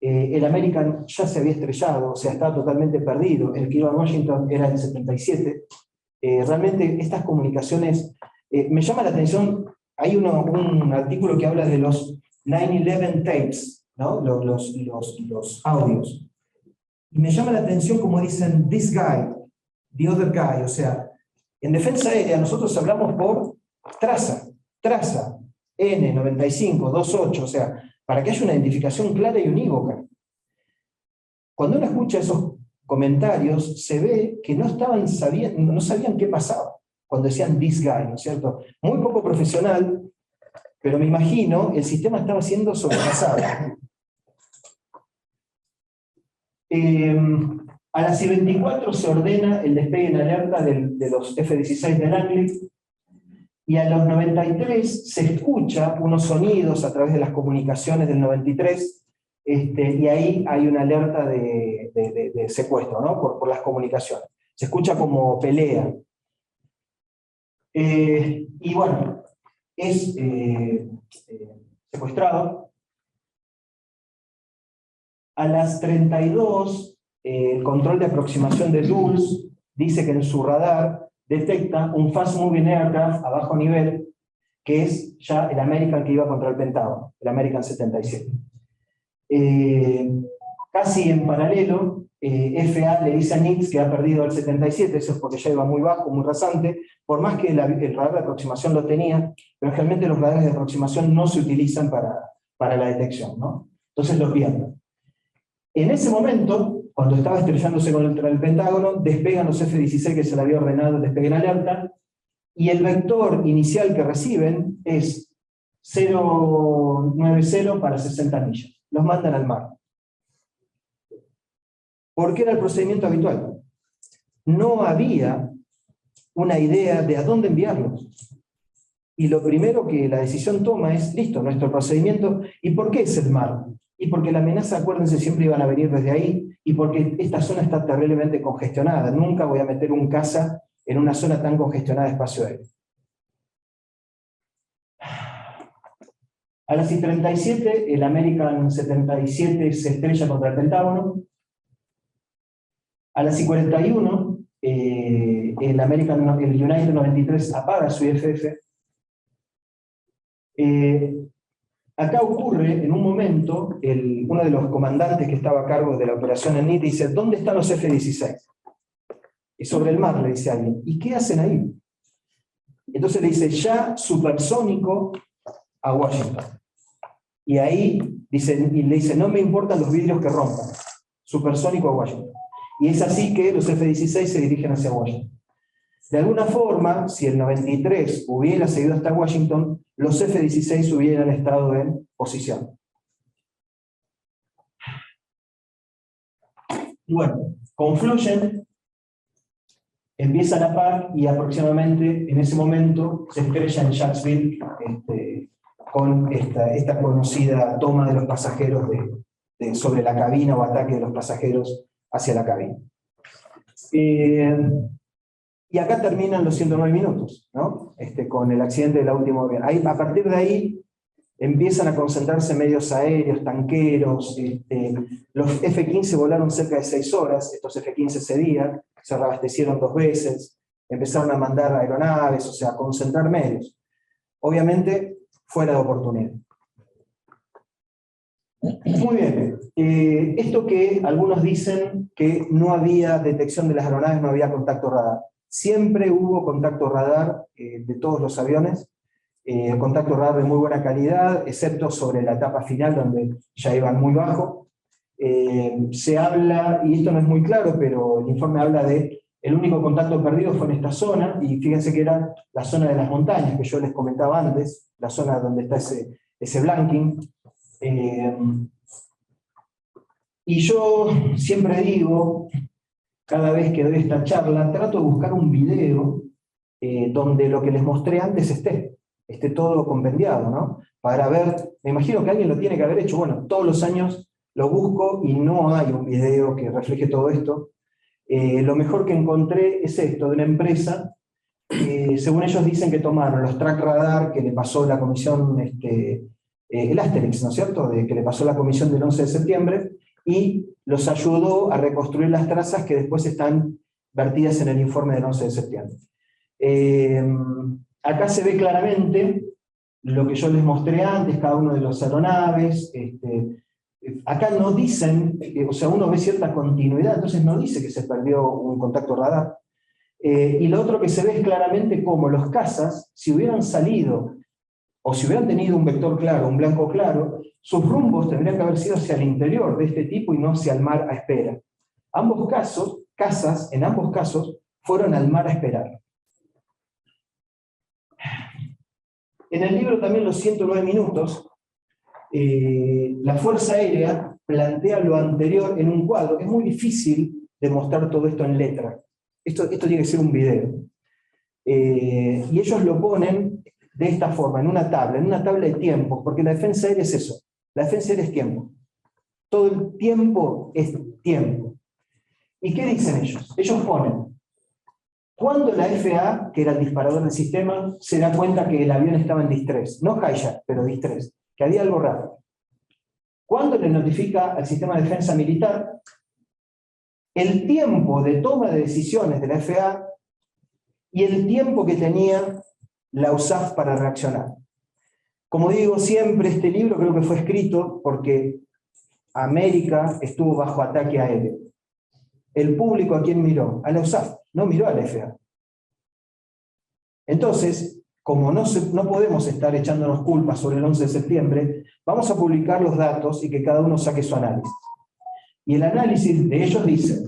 El American ya se había estrellado, o sea, estaba totalmente perdido. El que iba a Washington era el 77. Realmente estas comunicaciones, me llama la atención, hay un artículo que habla de los 9/11 tapes, ¿no? los audios. Y me llama la atención como dicen, this guy, the other guy, o sea, en defensa aérea nosotros hablamos por traza, N95, 28, o sea, para que haya una identificación clara y unívoca. Cuando uno escucha esos comentarios, se ve que no sabían qué pasaba cuando decían this guy, ¿no es cierto? Muy poco profesional, pero me imagino el sistema estaba siendo sobrepasado. A las 24 se ordena el despegue en alerta de los F-16 de Langley, y a los 93 se escucha unos sonidos a través de las comunicaciones del 93, y ahí hay una alerta de secuestro, ¿no? por las comunicaciones. Se escucha como pelea. Y bueno, es secuestrado. A las 32, el control de aproximación de Dulles dice que en su radar detecta un fast moving aircraft a bajo nivel, que es ya el American que iba contra el Pentágono, el American 77. Casi en paralelo, FA le dice a Nix que ha perdido el 77, eso es porque ya iba muy bajo, muy rasante, por más que el radar de aproximación lo tenía, pero realmente los radares de aproximación no se utilizan para la detección, ¿no? Entonces lo pierden. En ese momento, cuando estaba estrellándose contra el Pentágono, despegan los F-16 que se le había ordenado el despegue en alerta, y el vector inicial que reciben es 090 para 60 millas. Los mandan al mar. ¿Por qué era el procedimiento habitual? No había una idea de a dónde enviarlos. Y lo primero que la decisión toma es, listo, nuestro procedimiento. ¿Y por qué es el mar? Y porque la amenaza, acuérdense, siempre iban a venir desde ahí, y porque esta zona está terriblemente congestionada. Nunca voy a meter un caza en una zona tan congestionada de espacio aéreo. A las 37, el American 77 se estrella contra el Pentágono. A las 41, el United 93 apaga su IFF. Acá ocurre, en un momento, uno de los comandantes que estaba a cargo de la operación en NIT dice, ¿dónde están los F-16? Y sobre el mar, le dice alguien. ¿Y qué hacen ahí? Entonces le dice, ya supersónico a Washington. Y ahí le dicen, no me importan los vidrios que rompan, supersónico a Washington. Y es así que los F-16 se dirigen hacia Washington. De alguna forma, si el 93 hubiera seguido hasta Washington, los F-16 hubieran estado en posición. Y bueno, confluyen, empiezan a par y aproximadamente en ese momento se estrella en Jacksonville con esta conocida toma de los pasajeros sobre la cabina o ataque de los pasajeros hacia la cabina. Y acá terminan los 109 minutos, ¿no? Con el accidente del último avión. A partir de ahí empiezan a concentrarse medios aéreos, tanqueros. Los F-15 volaron cerca de 6 horas, estos F-15 ese día, se reabastecieron 2 veces, empezaron a mandar aeronaves, o sea, a concentrar medios. Obviamente, fuera de oportunidad. Muy bien. Esto que algunos dicen que no había detección de las aeronaves, no había contacto radar. Siempre hubo contacto radar de todos los aviones, contacto radar de muy buena calidad, excepto sobre la etapa final donde ya iban muy bajo. Se habla, y esto no es muy claro, pero el informe habla de el único contacto perdido fue en esta zona, y fíjense que era la zona de las montañas, que yo les comentaba antes, la zona donde está ese blanking. Y yo siempre digo, cada vez que doy esta charla, trato de buscar un video donde lo que les mostré antes esté todo compendiado, ¿no? Para ver, me imagino que alguien lo tiene que haber hecho, bueno, todos los años lo busco y no hay un video que refleje todo esto. Lo mejor que encontré es esto, de una empresa, según ellos dicen que tomaron los track radar que le pasó la comisión, el Asterix, ¿no es cierto?, que le pasó la comisión del 11 de septiembre, y los ayudó a reconstruir las trazas que después están vertidas en el informe del 11 de septiembre. Acá se ve claramente lo que yo les mostré antes, cada uno de los aeronaves. Acá no dicen, o sea, uno ve cierta continuidad, entonces no dice que se perdió un contacto radar. Y lo otro que se ve es claramente cómo los cazas, si hubieran salido, o si hubieran tenido un vector claro, un blanco claro, sus rumbos tendrían que haber sido hacia el interior de este tipo y no hacia el mar a espera. Ambos casos, cazas, en ambos casos, fueron al mar a esperar. En el libro también los 109 minutos, la Fuerza Aérea plantea lo anterior en un cuadro. Es muy difícil demostrar todo esto en letra. Esto tiene que ser un video. Y ellos lo ponen de esta forma, en una tabla de tiempos, porque la defensa aérea es eso. La defensa aérea es tiempo. Todo el tiempo es tiempo. ¿Y qué dicen ellos? Ellos ponen, cuando la FAA, que era el disparador del sistema, se da cuenta que el avión estaba en distress, no hijack, pero distress, que había algo raro. Cuando le notifica al sistema de defensa militar, el tiempo de toma de decisiones de la FAA y el tiempo que tenía la USAF para reaccionar. Como digo siempre, este libro creo que fue escrito porque América estuvo bajo ataque aéreo. El público, ¿a quién miró? A la USAF, no miró a la FAA. Entonces, como no podemos estar echándonos culpas sobre el 11 de septiembre, vamos a publicar los datos y que cada uno saque su análisis. Y el análisis de ellos dice,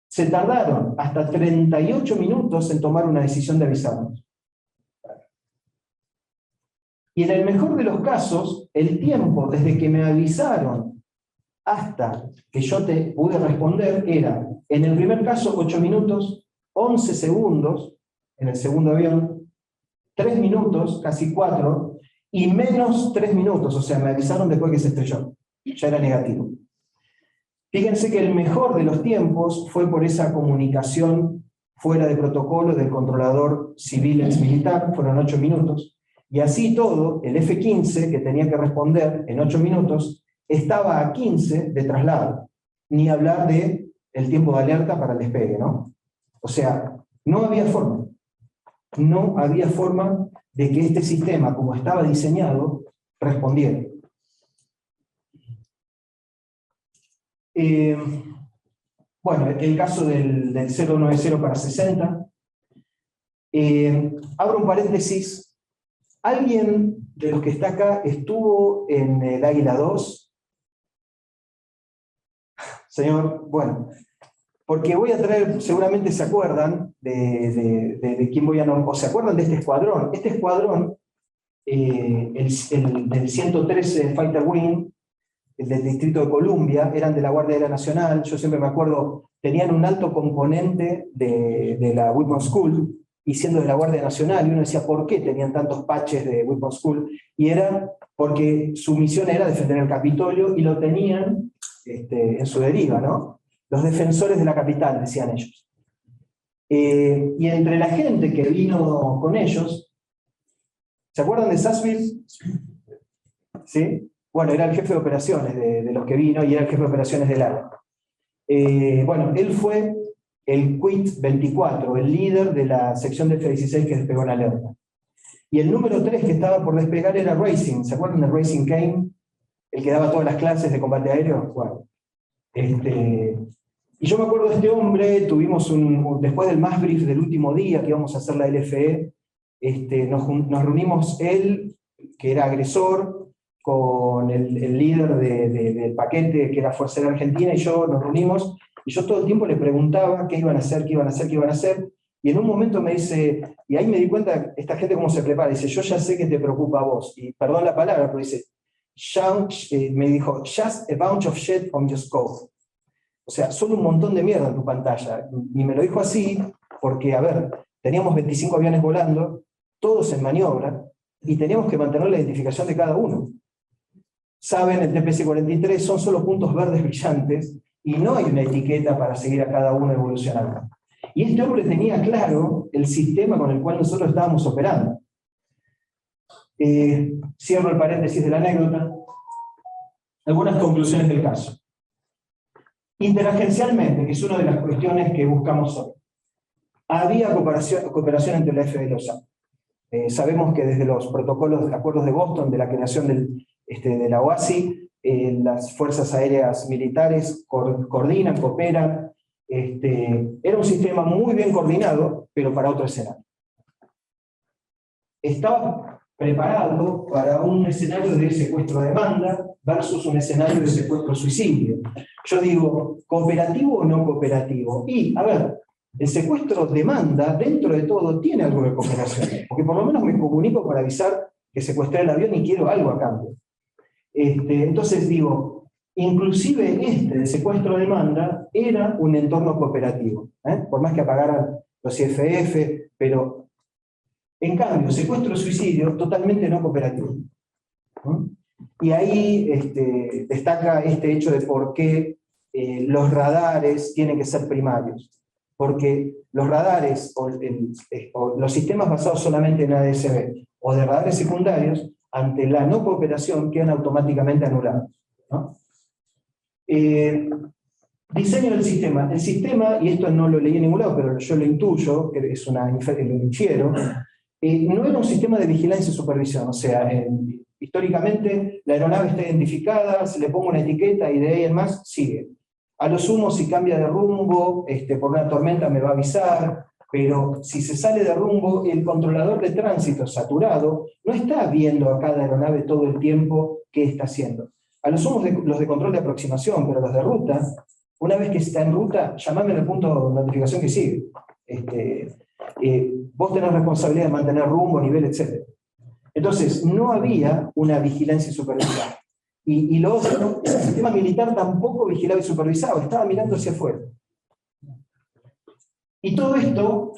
se tardaron hasta 38 minutos en tomar una decisión de avisarnos. Y en el mejor de los casos, el tiempo desde que me avisaron hasta que yo te pude responder era, en el primer caso, 8 minutos, 11 segundos, en el segundo avión, 3 minutos, casi 4, y menos 3 minutos, o sea, me avisaron después que se estrelló. Ya era negativo. Fíjense que el mejor de los tiempos fue por esa comunicación fuera de protocolo del controlador civil ex militar, fueron 8 minutos, y así todo, el F-15, que tenía que responder en 8 minutos, estaba a 15 de traslado, ni hablar de el tiempo de alerta para el despegue, ¿no? O sea, no había forma de que este sistema, como estaba diseñado, respondiera. Bueno, el caso del 090 para 60. Abro un paréntesis. ¿Alguien de los que está acá estuvo en el Águila 2? Señor, bueno, porque voy a traer, seguramente se acuerdan de quién voy a nombrar, o se acuerdan de este escuadrón. Este escuadrón, el del 113 Fighter Wing, el del Distrito de Columbia, eran de la Guardia Aérea Nacional. Yo siempre me acuerdo, tenían un alto componente de la Whitman School, y siendo de la Guardia Nacional, y uno decía, ¿por qué tenían tantos patches de Whitman School? Y era porque su misión era defender el Capitolio, y lo tenían en su deriva, ¿no? Los defensores de la capital, decían ellos. Y entre la gente que vino con ellos, ¿se acuerdan de Sassville? ¿Sí? Bueno, era el jefe de operaciones de los que vino, y era el jefe de operaciones del área. Bueno, él fue el QUIT 24, el líder de la sección de F-16 que despegó en alerta. Y el número 3 que estaba por despegar era Racing. ¿Se acuerdan de Racing Kane? El que daba todas las clases de combate aéreo. Bueno, y yo me acuerdo de este hombre. Tuvimos después del mass brief del último día que íbamos a hacer la LFE, nos reunimos él, que era agresor, con el líder del paquete, que era Fuerza Aérea Argentina, y yo nos reunimos, y yo todo el tiempo le preguntaba qué iban a hacer, qué iban a hacer, qué iban a hacer, y en un momento me dice, y ahí me di cuenta, esta gente cómo se prepara, dice, yo ya sé que te preocupa a vos, y perdón la palabra, pero dice, me dijo, just a bunch of shit on your scope. O sea, solo un montón de mierda en tu pantalla. Y me lo dijo así, porque, a ver, teníamos 25 aviones volando, todos en maniobra, y teníamos que mantener la identificación de cada uno. Saben, el TPC-43 son solo puntos verdes brillantes, y no hay una etiqueta para seguir a cada uno evolucionando. Y este hombre tenía claro el sistema con el cual nosotros estábamos operando. Cierro el paréntesis de la anécdota. Algunas conclusiones del caso. Interagencialmente, que es una de las cuestiones que buscamos hoy, había cooperación entre la FAA y los OSAP. Sabemos que desde los protocolos de acuerdos de Boston, de la creación de la OASI, las fuerzas aéreas militares coordinan, cooperan. Era un sistema muy bien coordinado, pero para otro escenario. Estaba preparado para un escenario de secuestro-demanda versus un escenario de secuestro-suicidio. Yo digo, ¿cooperativo o no cooperativo? Y, a ver, el secuestro-demanda, dentro de todo, tiene algo de cooperación, porque por lo menos me comunico para avisar que secuestré el avión y quiero algo a cambio. Entonces digo, inclusive de secuestro-demanda era un entorno cooperativo, por más que apagaran los IFF, pero en cambio, secuestro-suicidio totalmente no cooperativo. Y ahí destaca este hecho de por qué los radares tienen que ser primarios. Porque los radares o los sistemas basados solamente en ADS-B o de radares secundarios, ante la no cooperación, quedan automáticamente anulados, ¿no? Diseño del sistema. El sistema, y esto no lo leí en ningún lado, pero yo lo intuyo, que es lo infiero, no era un sistema de vigilancia y supervisión. O sea, históricamente la aeronave está identificada, se le pongo una etiqueta y de ahí en más sigue. A lo sumo, si cambia de rumbo por una tormenta me va a avisar, pero si se sale de rumbo, el controlador de tránsito saturado no está viendo a cada aeronave todo el tiempo qué está haciendo. A lo sumo los de control de aproximación, pero los de ruta, una vez que está en ruta, llamame en el punto de notificación que sigue. Vos tenés responsabilidad de mantener rumbo, nivel, etc. Entonces, no había una vigilancia y supervisión. Y lo otro, el sistema militar tampoco vigilaba y supervisaba, estaba mirando hacia afuera. Y todo esto,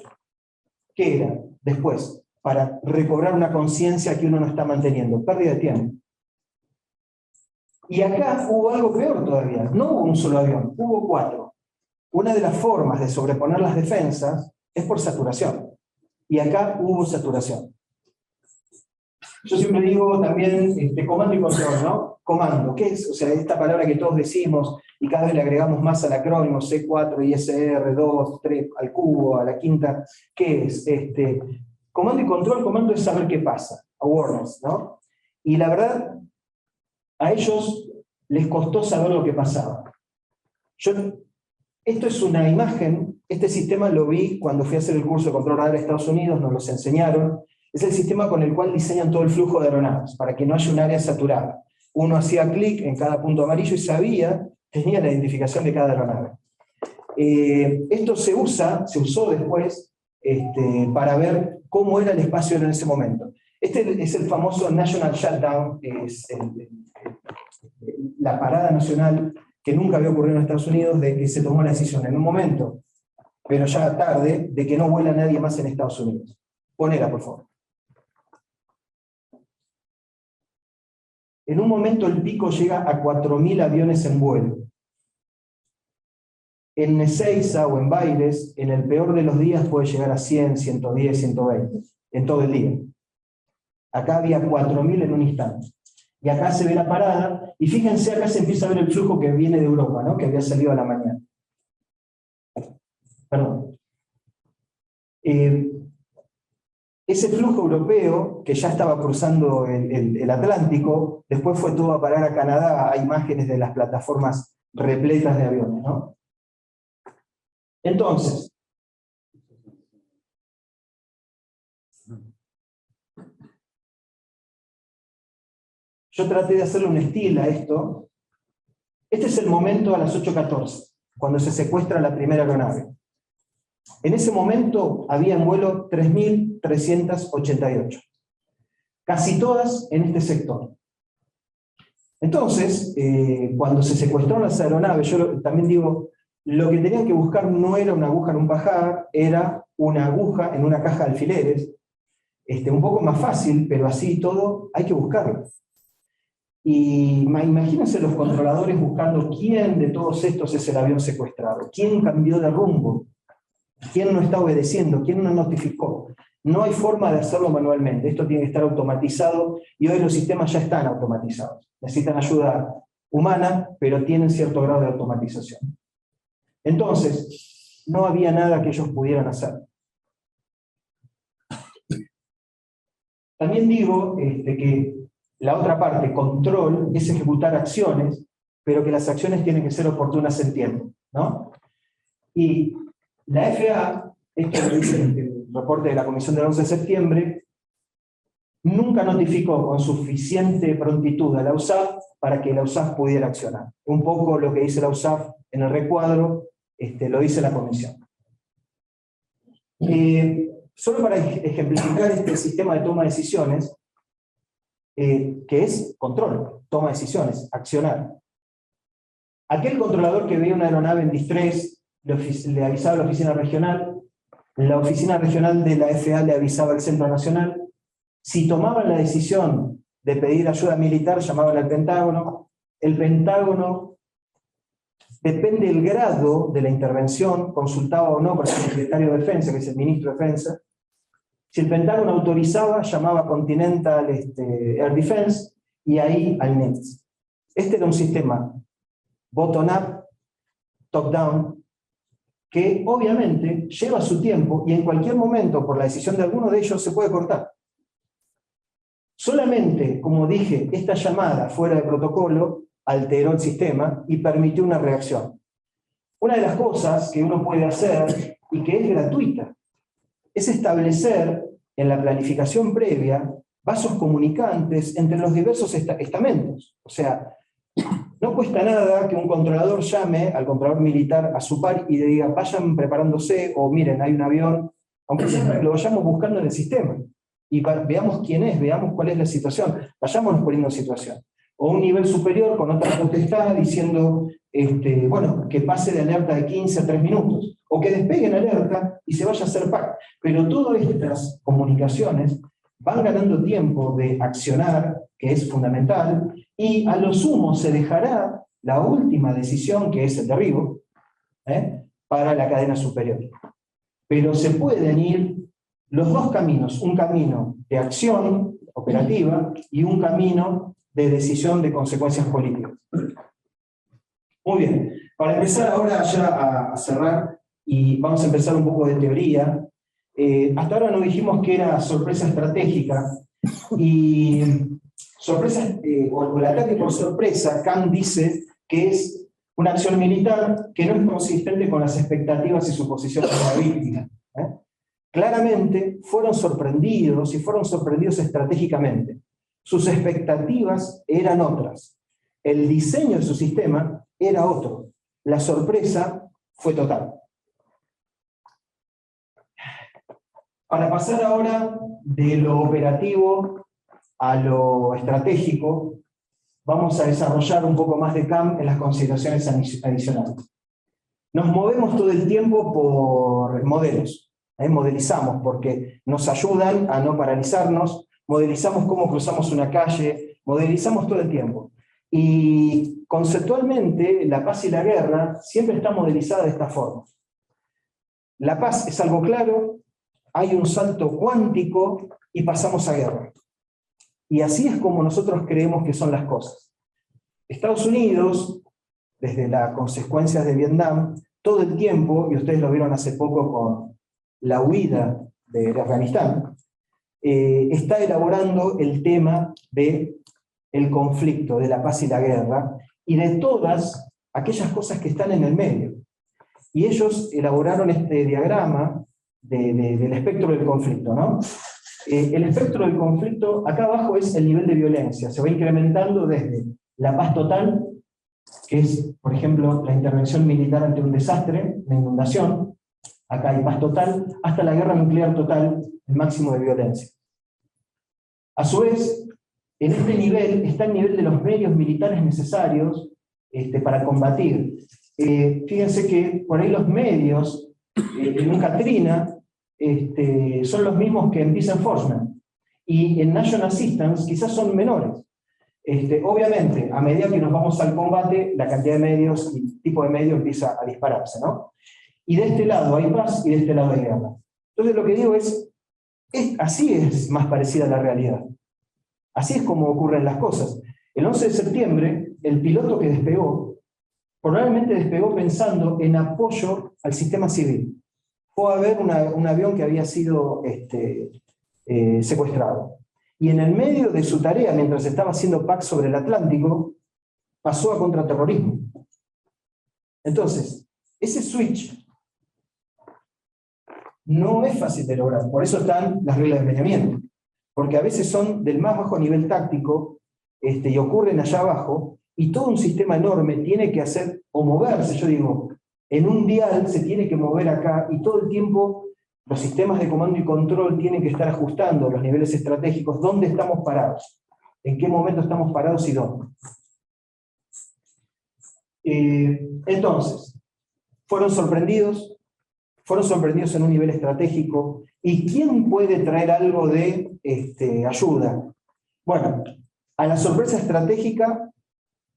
¿qué era? Después, para recobrar una conciencia que uno no está manteniendo, pérdida de tiempo. Y acá hubo algo peor todavía, no hubo un solo avión, hubo 4. Una de las formas de sobreponer las defensas es por saturación. Y acá hubo saturación. Yo siempre digo también comando y control, ¿no? Comando, ¿qué es? O sea, esta palabra que todos decimos y cada vez le agregamos más al acrónimo C4, ISR, 2, 3, al cubo, a la quinta. ¿Qué es? Comando y control, comando es saber qué pasa, awareness, ¿no? Y la verdad, a ellos les costó saber lo que pasaba. Esto es una imagen, este sistema lo vi cuando fui a hacer el curso de control radar a Estados Unidos, nos los enseñaron. Es el sistema con el cual diseñan todo el flujo de aeronaves, para que no haya un área saturada. Uno hacía clic en cada punto amarillo y tenía la identificación de cada aeronave. Esto se usó después para ver cómo era el espacio en ese momento. Este es el famoso National Shutdown, es la parada nacional que nunca había ocurrido en Estados Unidos, de que se tomó la decisión en un momento, pero ya tarde, de que no vuela nadie más en Estados Unidos. Ponela, por favor. En un momento el pico llega a 4.000 aviones en vuelo. En Ezeiza o en Baires, en el peor de los días puede llegar a 100, 110, 120, en todo el día. Acá había 4.000 en un instante. Y acá se ve la parada, y fíjense, acá se empieza a ver el flujo que viene de Europa, ¿no? Que había salido a la mañana. Perdón. Ese flujo europeo, que ya estaba cruzando el Atlántico, después fue todo a parar a Canadá. Hay imágenes de las plataformas repletas de aviones, ¿no? Entonces, yo traté de hacerle un estilo a esto. Este es el momento a las 8:14, cuando se secuestra la primera aeronave. En ese momento había en vuelo 3.388. Casi todas en este sector. Entonces, cuando se secuestraron las aeronaves, yo también digo, lo que tenían que buscar no era una aguja en un pajar, era una aguja en una caja de alfileres. Un poco más fácil, pero así todo hay que buscarlo. Y imagínense los controladores buscando quién de todos estos es el avión secuestrado, quién cambió de rumbo, quién no está obedeciendo, quién no notificó. No hay forma de hacerlo manualmente, esto tiene que estar automatizado, y hoy los sistemas ya están automatizados. Necesitan ayuda humana, pero tienen cierto grado de automatización. Entonces, no había nada que ellos pudieran hacer. También digo que la otra parte, control, es ejecutar acciones, pero que las acciones tienen que ser oportunas en tiempo, ¿no? Y la FAA, esto lo dice el reporte de la Comisión del 11 de septiembre, nunca notificó con suficiente prontitud a la USAF para que la USAF pudiera accionar. Un poco lo que dice la USAF en el recuadro, lo dice la Comisión. Solo para ejemplificar este sistema de toma de decisiones, que es control, toma de decisiones, accionar. Aquel controlador que veía una aeronave en distrés le avisaba a la oficina regional de la FAA le avisaba al Centro Nacional. Si tomaban la decisión de pedir ayuda militar, llamaban al Pentágono. El Pentágono, depende del grado de la intervención, consultaba o no con el secretario de Defensa, que es el ministro de Defensa. Si el Pentágono autorizaba, llamaba a Continental Air Defense, y ahí al NETS. Este era un sistema bottom-up, top-down, que obviamente lleva su tiempo, y en cualquier momento, por la decisión de alguno de ellos, se puede cortar. Solamente, como dije, esta llamada fuera de protocolo alteró el sistema y permitió una reacción. Una de las cosas que uno puede hacer, y que es gratuita, es establecer en la planificación previa vasos comunicantes entre los diversos estamentos. O sea, no cuesta nada que un controlador llame al controlador militar a su par y le diga, vayan preparándose, o miren, hay un avión, aunque siempre lo vayamos buscando en el sistema, y veamos quién es, veamos cuál es la situación, vayámonos poniendo en situación. O un nivel superior con otra potestad diciendo, bueno, que pase de alerta de 15 a 3 minutos, o que despegue en alerta y se vaya a hacer PAC. Pero todas estas comunicaciones van ganando tiempo de accionar, que es fundamental, y a lo sumo se dejará la última decisión, que es el derribo, para la cadena superior. Pero se pueden ir los dos caminos, un camino de acción operativa y un camino de decisión de consecuencias políticas. Muy bien, para empezar ahora ya a cerrar, y vamos a empezar un poco de teoría. Hasta ahora nos dijimos que era sorpresa estratégica, y sorpresa, o el ataque por sorpresa, Kant dice que es una acción militar que no es consistente con las expectativas y suposiciones de la víctima. claramente fueron sorprendidos y fueron sorprendidos estratégicamente. Sus expectativas eran otras. El diseño de su sistema era otro. La sorpresa fue total. Para pasar ahora de lo operativo a lo estratégico, vamos a desarrollar un poco más de CAM en las consideraciones adicionales. Nos movemos todo el tiempo por modelos. Modelizamos porque nos ayudan a no paralizarnos, modelizamos cómo cruzamos una calle, modelizamos todo el tiempo. Y conceptualmente, la paz y la guerra siempre está modelizada de esta forma. La paz es algo claro, hay un salto cuántico y pasamos a guerra. Y así es como nosotros creemos que son las cosas. Estados Unidos, desde las consecuencias de Vietnam, todo el tiempo, y ustedes lo vieron hace poco con la huida de Afganistán, está elaborando el tema del conflicto, de la paz y la guerra, y de todas aquellas cosas que están en el medio. Y ellos elaboraron este diagrama del espectro del conflicto, ¿no? El espectro del conflicto, acá abajo es el nivel de violencia, se va incrementando desde la paz total, que es, por ejemplo, la intervención militar ante un desastre, la inundación, acá hay paz total, hasta la guerra nuclear total, el máximo de violencia. A su vez, en este nivel está el nivel de los medios militares necesarios para combatir. Fíjense que por ahí los medios, en un Katrina, son los mismos que en Peace Enforcement, y en National Assistance quizás son menores. Obviamente, a medida que nos vamos al combate, la cantidad de medios y tipo de medios empieza a dispararse, ¿no? Y de este lado hay paz y de este lado hay guerra. Entonces lo que digo así es más parecida a la realidad. Así es como ocurren las cosas. El 11 de septiembre, el piloto que despegó, probablemente despegó pensando en apoyo al sistema civil. Fue a ver un avión que había sido secuestrado. Y en el medio de su tarea, mientras estaba haciendo PAC sobre el Atlántico, pasó a contraterrorismo. Entonces, ese switch no es fácil de lograr. Por eso están las reglas de empeñamiento. Porque a veces son del más bajo nivel táctico y ocurren allá abajo, y todo un sistema enorme tiene que hacer o moverse. Yo digo, en un dial se tiene que mover acá, y todo el tiempo los sistemas de comando y control tienen que estar ajustando los niveles estratégicos, dónde estamos parados, en qué momento estamos parados y dónde. Entonces, fueron sorprendidos en un nivel estratégico, ¿y quién puede traer algo de ayuda? Bueno, a la sorpresa estratégica,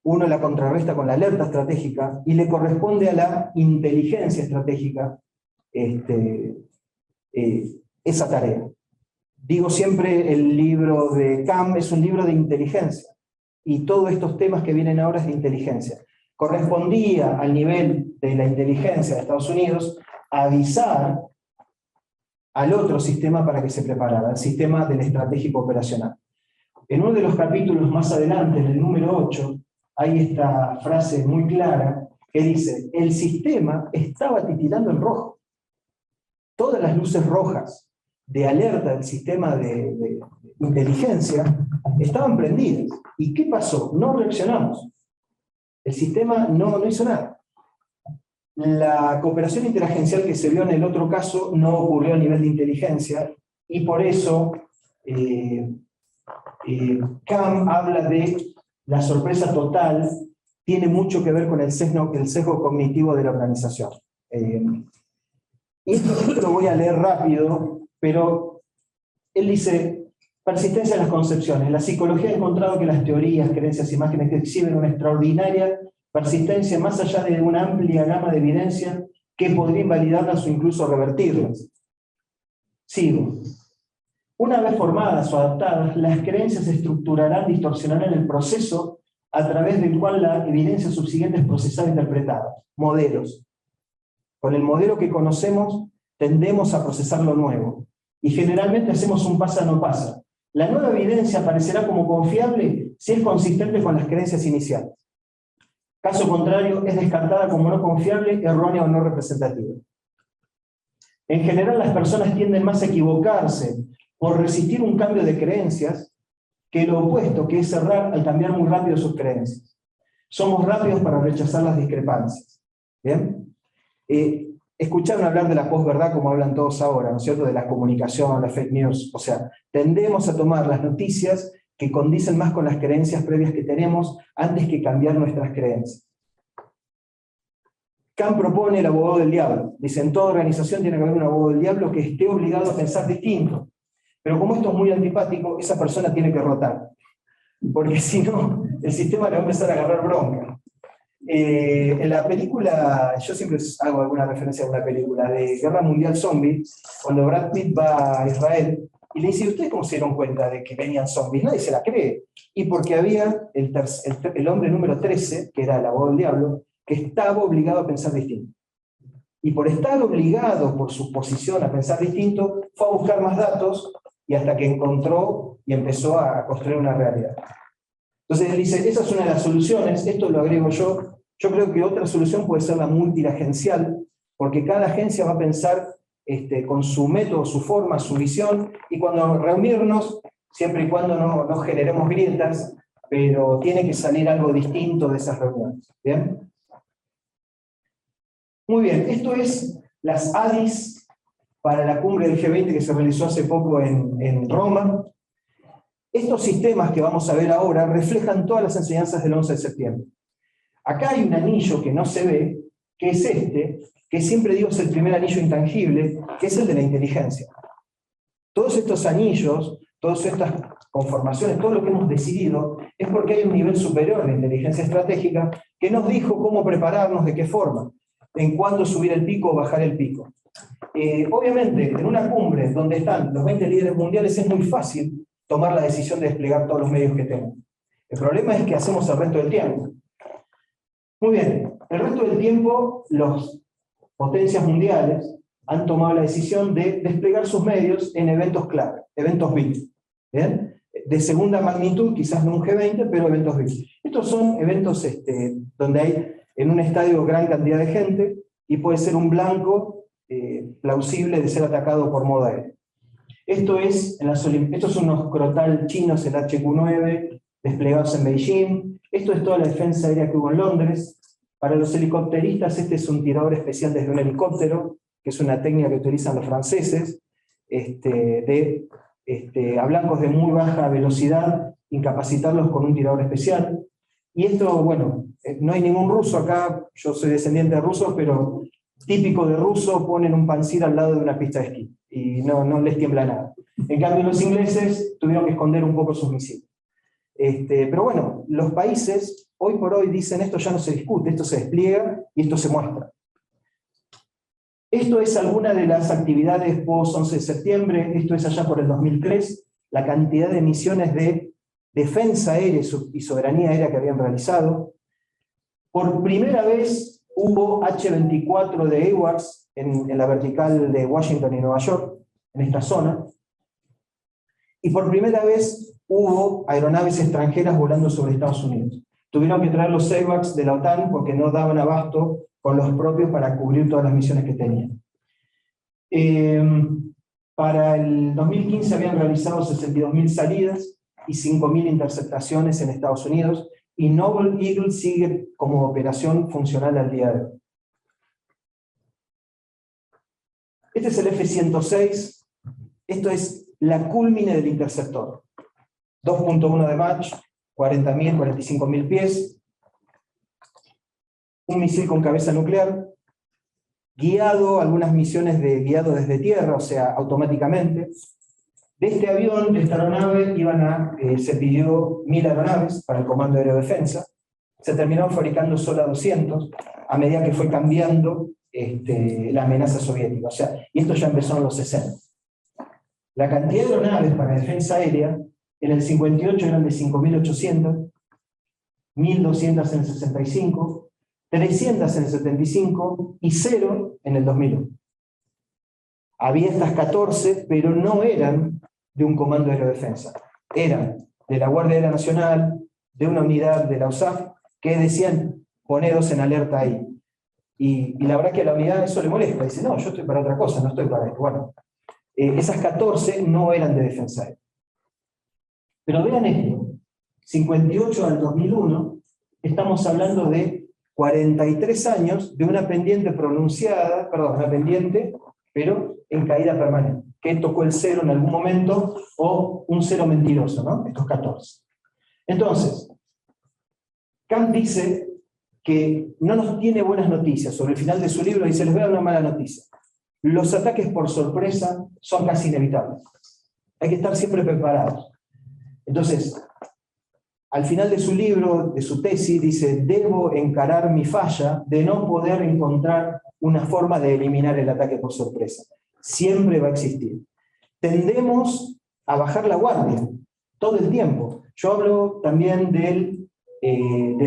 uno la contrarresta con la alerta estratégica, y le corresponde a la inteligencia estratégica esa tarea. Digo siempre, el libro de CAM es un libro de inteligencia, y todos estos temas que vienen ahora es de inteligencia. Correspondía al nivel de la inteligencia de Estados Unidos avisar al otro sistema para que se preparara, el sistema del estratégico operacional. En uno de los capítulos más adelante, en el número 8, hay esta frase muy clara que dice: el sistema estaba titilando en rojo. Todas las luces rojas de alerta del sistema de inteligencia estaban prendidas. ¿Y qué pasó? No reaccionamos. El sistema no hizo nada. La cooperación interagencial que se vio en el otro caso no ocurrió a nivel de inteligencia, y por eso CAM habla de la sorpresa total, tiene mucho que ver con el sesgo cognitivo de la organización. Y esto lo voy a leer rápido, pero él dice: persistencia en las concepciones. La psicología ha encontrado que las teorías, creencias, imágenes que exhiben una extraordinaria persistencia más allá de una amplia gama de evidencia que podría invalidarlas o incluso revertirlas. Sigo. Una vez formadas o adaptadas, las creencias se estructurarán, distorsionarán el proceso a través del cual la evidencia subsiguiente es procesada e interpretada. Modelos. Con el modelo que conocemos tendemos a procesar lo nuevo, y generalmente hacemos un pasa no pasa. La nueva evidencia aparecerá como confiable si es consistente con las creencias iniciales. Caso contrario, es descartada como no confiable, errónea o no representativa. En general, las personas tienden más a equivocarse por resistir un cambio de creencias que lo opuesto, que es cerrar al cambiar muy rápido sus creencias. Somos rápidos para rechazar las discrepancias. ¿Bien? Escucharon hablar de la posverdad como hablan todos ahora, ¿no es cierto? De la comunicación, la fake news. O sea, tendemos a tomar las noticias que condicen más con las creencias previas que tenemos antes que cambiar nuestras creencias. Kant propone el abogado del diablo. Dice, en toda organización tiene que haber un abogado del diablo que esté obligado a pensar distinto. Pero como esto es muy antipático, esa persona tiene que rotar. Porque si no, el sistema le va a empezar a agarrar bronca. En la película, yo siempre hago alguna referencia a una película de Guerra Mundial Zombie, cuando Brad Pitt va a Israel, y le dice, ¿ustedes cómo se dieron cuenta de que venían zombies? Nadie se la cree. Y porque había el hombre número 13, que era el abogado del diablo, que estaba obligado a pensar distinto. Y por estar obligado por su posición a pensar distinto, fue a buscar más datos y hasta que encontró y empezó a construir una realidad. Entonces él dice, esa es una de las soluciones, esto lo agrego yo. Yo creo que otra solución puede ser la multiagencial, porque cada agencia va a pensar con su método, su forma, su visión, y cuando reunirnos, siempre y cuando no generemos grietas, pero tiene que salir algo distinto de esas reuniones. ¿Bien? Muy bien, esto es las ADIs para la cumbre del G20 que se realizó hace poco en Roma. Estos sistemas que vamos a ver ahora reflejan todas las enseñanzas del 11 de septiembre. Acá hay un anillo que no se ve, que es que siempre digo es el primer anillo intangible, que es el de la inteligencia. Todos estos anillos, todas estas conformaciones, todo lo que hemos decidido, es porque hay un nivel superior de inteligencia estratégica que nos dijo cómo prepararnos, de qué forma, en cuándo subir el pico o bajar el pico. Obviamente, en una cumbre donde están los 20 líderes mundiales es muy fácil tomar la decisión de desplegar todos los medios que tenemos. El problema es que hacemos el resto del tiempo. Muy bien, el resto del tiempo las potencias mundiales han tomado la decisión de desplegar sus medios en eventos clave, eventos VIP. ¿Bien? De segunda magnitud, quizás no un G20, pero eventos VIP. Estos son eventos donde hay en un estadio gran cantidad de gente y puede ser un blanco plausible de ser atacado por modo aéreo. Estos son unos Crotal chinos, el HQ-9, desplegados en Beijing. Esto es toda la defensa aérea que hubo en Londres. Para los helicópteristas, este es un tirador especial desde un helicóptero, que es una técnica que utilizan los franceses, a blancos de muy baja velocidad, incapacitarlos con un tirador especial. Y esto, bueno, no hay ningún ruso acá, yo soy descendiente de rusos, pero típico de ruso, ponen un pancir al lado de una pista de esquí, y no les tiembla nada. En cambio, los ingleses tuvieron que esconder un poco sus misiles. Pero bueno, los países hoy por hoy dicen esto ya no se discute, esto se despliega y esto se muestra. Esto es alguna de las actividades post-11 de septiembre, esto es allá por el 2003, la cantidad de misiones de defensa aérea y soberanía aérea que habían realizado. Por primera vez hubo H-24 de AWACS en la vertical de Washington y Nueva York, en esta zona. Y por primera vez hubo aeronaves extranjeras volando sobre Estados Unidos. Tuvieron que traer los AWACS de la OTAN porque no daban abasto con los propios para cubrir todas las misiones que tenían. Para el 2015 habían realizado 62.000 salidas y 5.000 interceptaciones en Estados Unidos, y Noble Eagle sigue como operación funcional al día de hoy. Este es el F-106, esto es la cúlmine del interceptor. 2.1 de Mach, 40.000, 45.000 pies, un misil con cabeza nuclear, guiado, algunas misiones de guiado desde tierra, o sea, automáticamente. De este avión, de esta aeronave, se pidió 1.000 aeronaves para el Comando de Aerodefensa. Se terminaron fabricando solo 200, a medida que fue cambiando la amenaza soviética. O sea, y esto ya empezó en los 60. La cantidad de aeronaves para defensa aérea, en el 58 eran de 5.800, 1.200 en el 65, 300 en el 75 y 0 en el 2001. Había estas 14, pero no eran de un comando de aerodefensa. Eran de la Guardia Aérea Nacional, de una unidad de la USAF, que decían, ponedos en alerta ahí. Y la verdad que a la unidad eso le molesta, dice, no, yo estoy para otra cosa, no estoy para esto. Bueno, esas 14 no eran de defensa aérea. Pero vean esto, 58 al 2001, estamos hablando de 43 años de una pendiente pronunciada, perdón, una pendiente, pero en caída permanente, que tocó el cero en algún momento, o un cero mentiroso, ¿no? Estos 14. Entonces, Kant dice que no nos tiene buenas noticias. Sobre el final de su libro dice, les voy a dar una mala noticia. Los ataques por sorpresa son casi inevitables. Hay que estar siempre preparados. Entonces, al final de su libro, de su tesis, dice, debo encarar mi falla de no poder encontrar una forma de eliminar el ataque por sorpresa. Siempre va a existir. Tendemos a bajar la guardia todo el tiempo. Yo hablo también de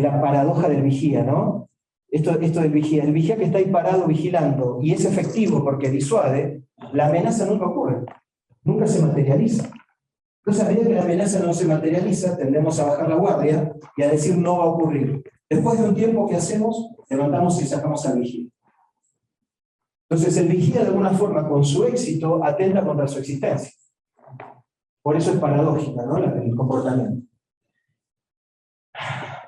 la paradoja del vigía, ¿no? Esto del vigía. El vigía que está ahí parado vigilando y es efectivo porque disuade, la amenaza nunca ocurre, nunca se materializa. Entonces, a medida que la amenaza no se materializa, tendemos a bajar la guardia y a decir no va a ocurrir. Después de un tiempo, ¿qué hacemos? Levantamos y sacamos al vigía. Entonces, el vigía, de alguna forma, con su éxito, atenta contra su existencia. Por eso es paradójica, ¿no? El comportamiento.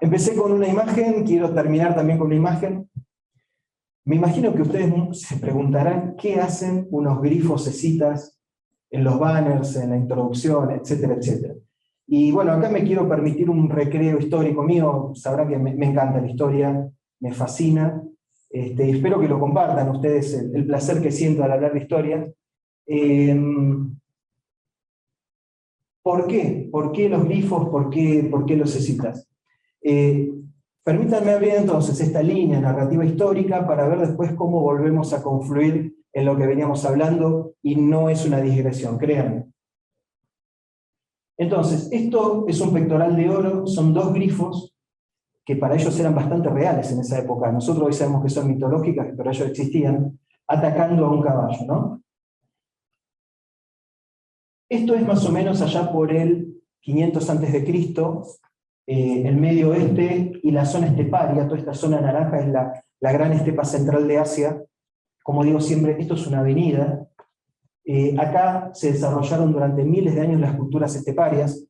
Empecé con una imagen, quiero terminar también con una imagen. Me imagino que ustedes se preguntarán qué hacen unos grifos cecitas en los banners, en la introducción, etcétera, etcétera. Y bueno, acá me quiero permitir un recreo histórico mío, sabrán que me encanta la historia, me fascina, espero que lo compartan ustedes, el placer que siento al hablar de historia. ¿Por qué? ¿Por qué los grifos? ¿Por qué los cecitas? Permítanme abrir entonces esta línea narrativa histórica para ver después cómo volvemos a confluir en lo que veníamos hablando, y no es una digresión, créanme. Entonces, esto es un pectoral de oro, son dos grifos que para ellos eran bastante reales en esa época. Nosotros hoy sabemos que son mitológicas, pero ellos existían, atacando a un caballo, ¿no? Esto es más o menos allá por el 500 a.C., el Medio Oeste y la zona esteparia. Toda esta zona naranja es la gran estepa central de Asia. Como digo siempre, esto es una avenida. Acá se desarrollaron durante miles de años las culturas esteparias.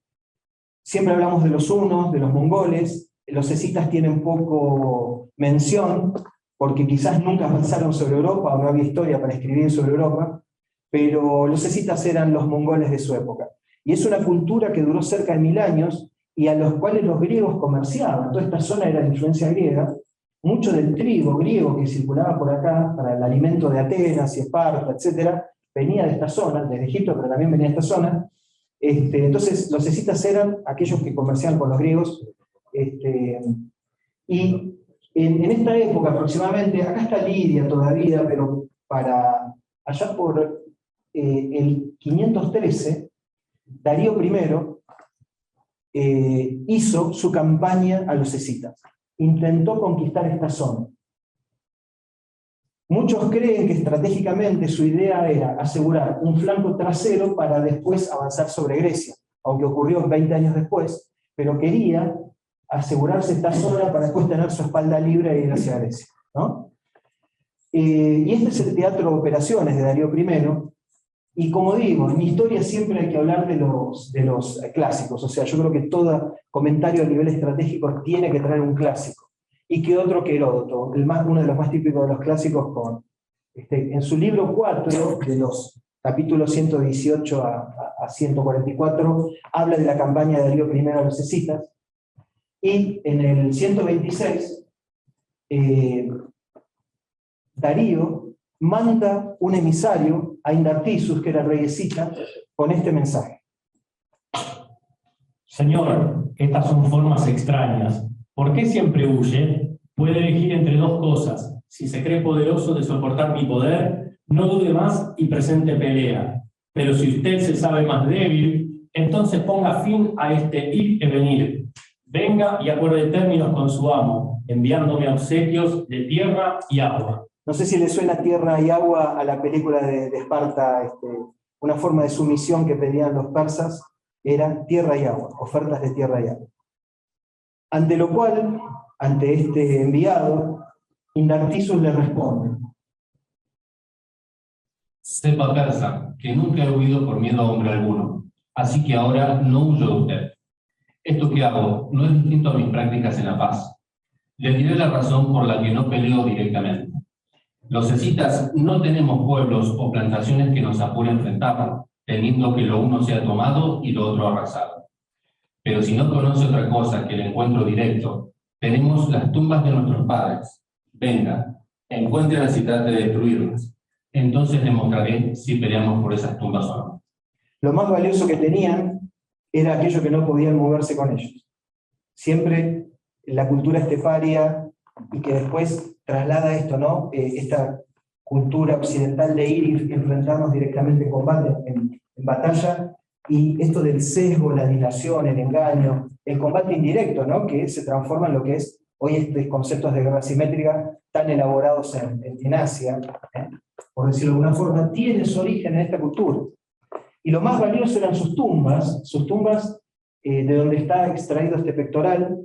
Siempre hablamos de los hunos, de los mongoles. Los escitas tienen poco mención, porque quizás nunca avanzaron sobre Europa, o no había historia para escribir sobre Europa, pero los escitas eran los mongoles de su época. Y es una cultura que duró cerca de 1000 años, y a los cuales los griegos comerciaban. Toda esta zona era de influencia griega. Mucho del trigo griego que circulaba por acá para el alimento de Atenas y Esparta, etc., venía de esta zona, desde Egipto, pero también venía de esta zona. Entonces, los escitas eran aquellos que comerciaban con los griegos. Y en esta época aproximadamente, acá está Lidia todavía, pero para allá por el 513, Darío I hizo su campaña a los escitas. Intentó conquistar esta zona. Muchos creen que estratégicamente su idea era asegurar un flanco trasero para después avanzar sobre Grecia, aunque ocurrió 20 años después, pero quería asegurarse esta zona para después tener su espalda libre e ir hacia Grecia, ¿no? Y este es el teatro de operaciones de Darío I, y como digo, en historia siempre hay que hablar de los clásicos, o sea, yo creo que todo comentario a nivel estratégico tiene que traer un clásico. Y que otro que Heródoto, uno de los más típicos de los clásicos, en su libro 4, de los capítulos 118 a 144, habla de la campaña de Darío I a los escitas, y en el 126, Darío manda un emisario a Indartisus, que era el rey escita, con este mensaje. Señor, estas son formas extrañas. ¿Por qué siempre huye? Puede elegir entre dos cosas. Si se cree poderoso de soportar mi poder, no dude más y presente pelea. Pero si usted se sabe más débil, entonces ponga fin a este ir y venir. Venga y acuerde términos con su amo, enviándome obsequios de tierra y agua. No sé si le suena tierra y agua a la película de Esparta, una forma de sumisión que pedían los persas era tierra y agua, ofertas de tierra y agua. Ante lo cual, ante este enviado, Indartisus le responde: Sepa persa, que nunca he huido por miedo a hombre alguno, así que ahora no huyo de usted. Esto que hago no es distinto a mis prácticas en la paz. Le diré la razón por la que no peleo directamente. Los escitas no tenemos pueblos o plantaciones que nos apuren a enfrentarnos, teniendo que lo uno sea tomado y lo otro arrasado. Pero si no conoce otra cosa que el encuentro directo, tenemos las tumbas de nuestros padres. Venga, encuéntrelas y trate de destruirlas. Entonces le mostraré si peleamos por esas tumbas o no. Lo más valioso que tenían era aquello que no podían moverse con ellos. Siempre la cultura esteparia, y que después traslada esto, ¿no? Esta cultura occidental de ir y enfrentarnos directamente en combate, en batalla, y esto del sesgo, la dilación, el engaño, el combate indirecto, ¿no? Que se transforma en lo que es hoy estos conceptos de guerra simétrica tan elaborados en Asia, por decirlo de alguna forma, tiene su origen en esta cultura. Y lo más valioso eran sus tumbas de donde está extraído este pectoral.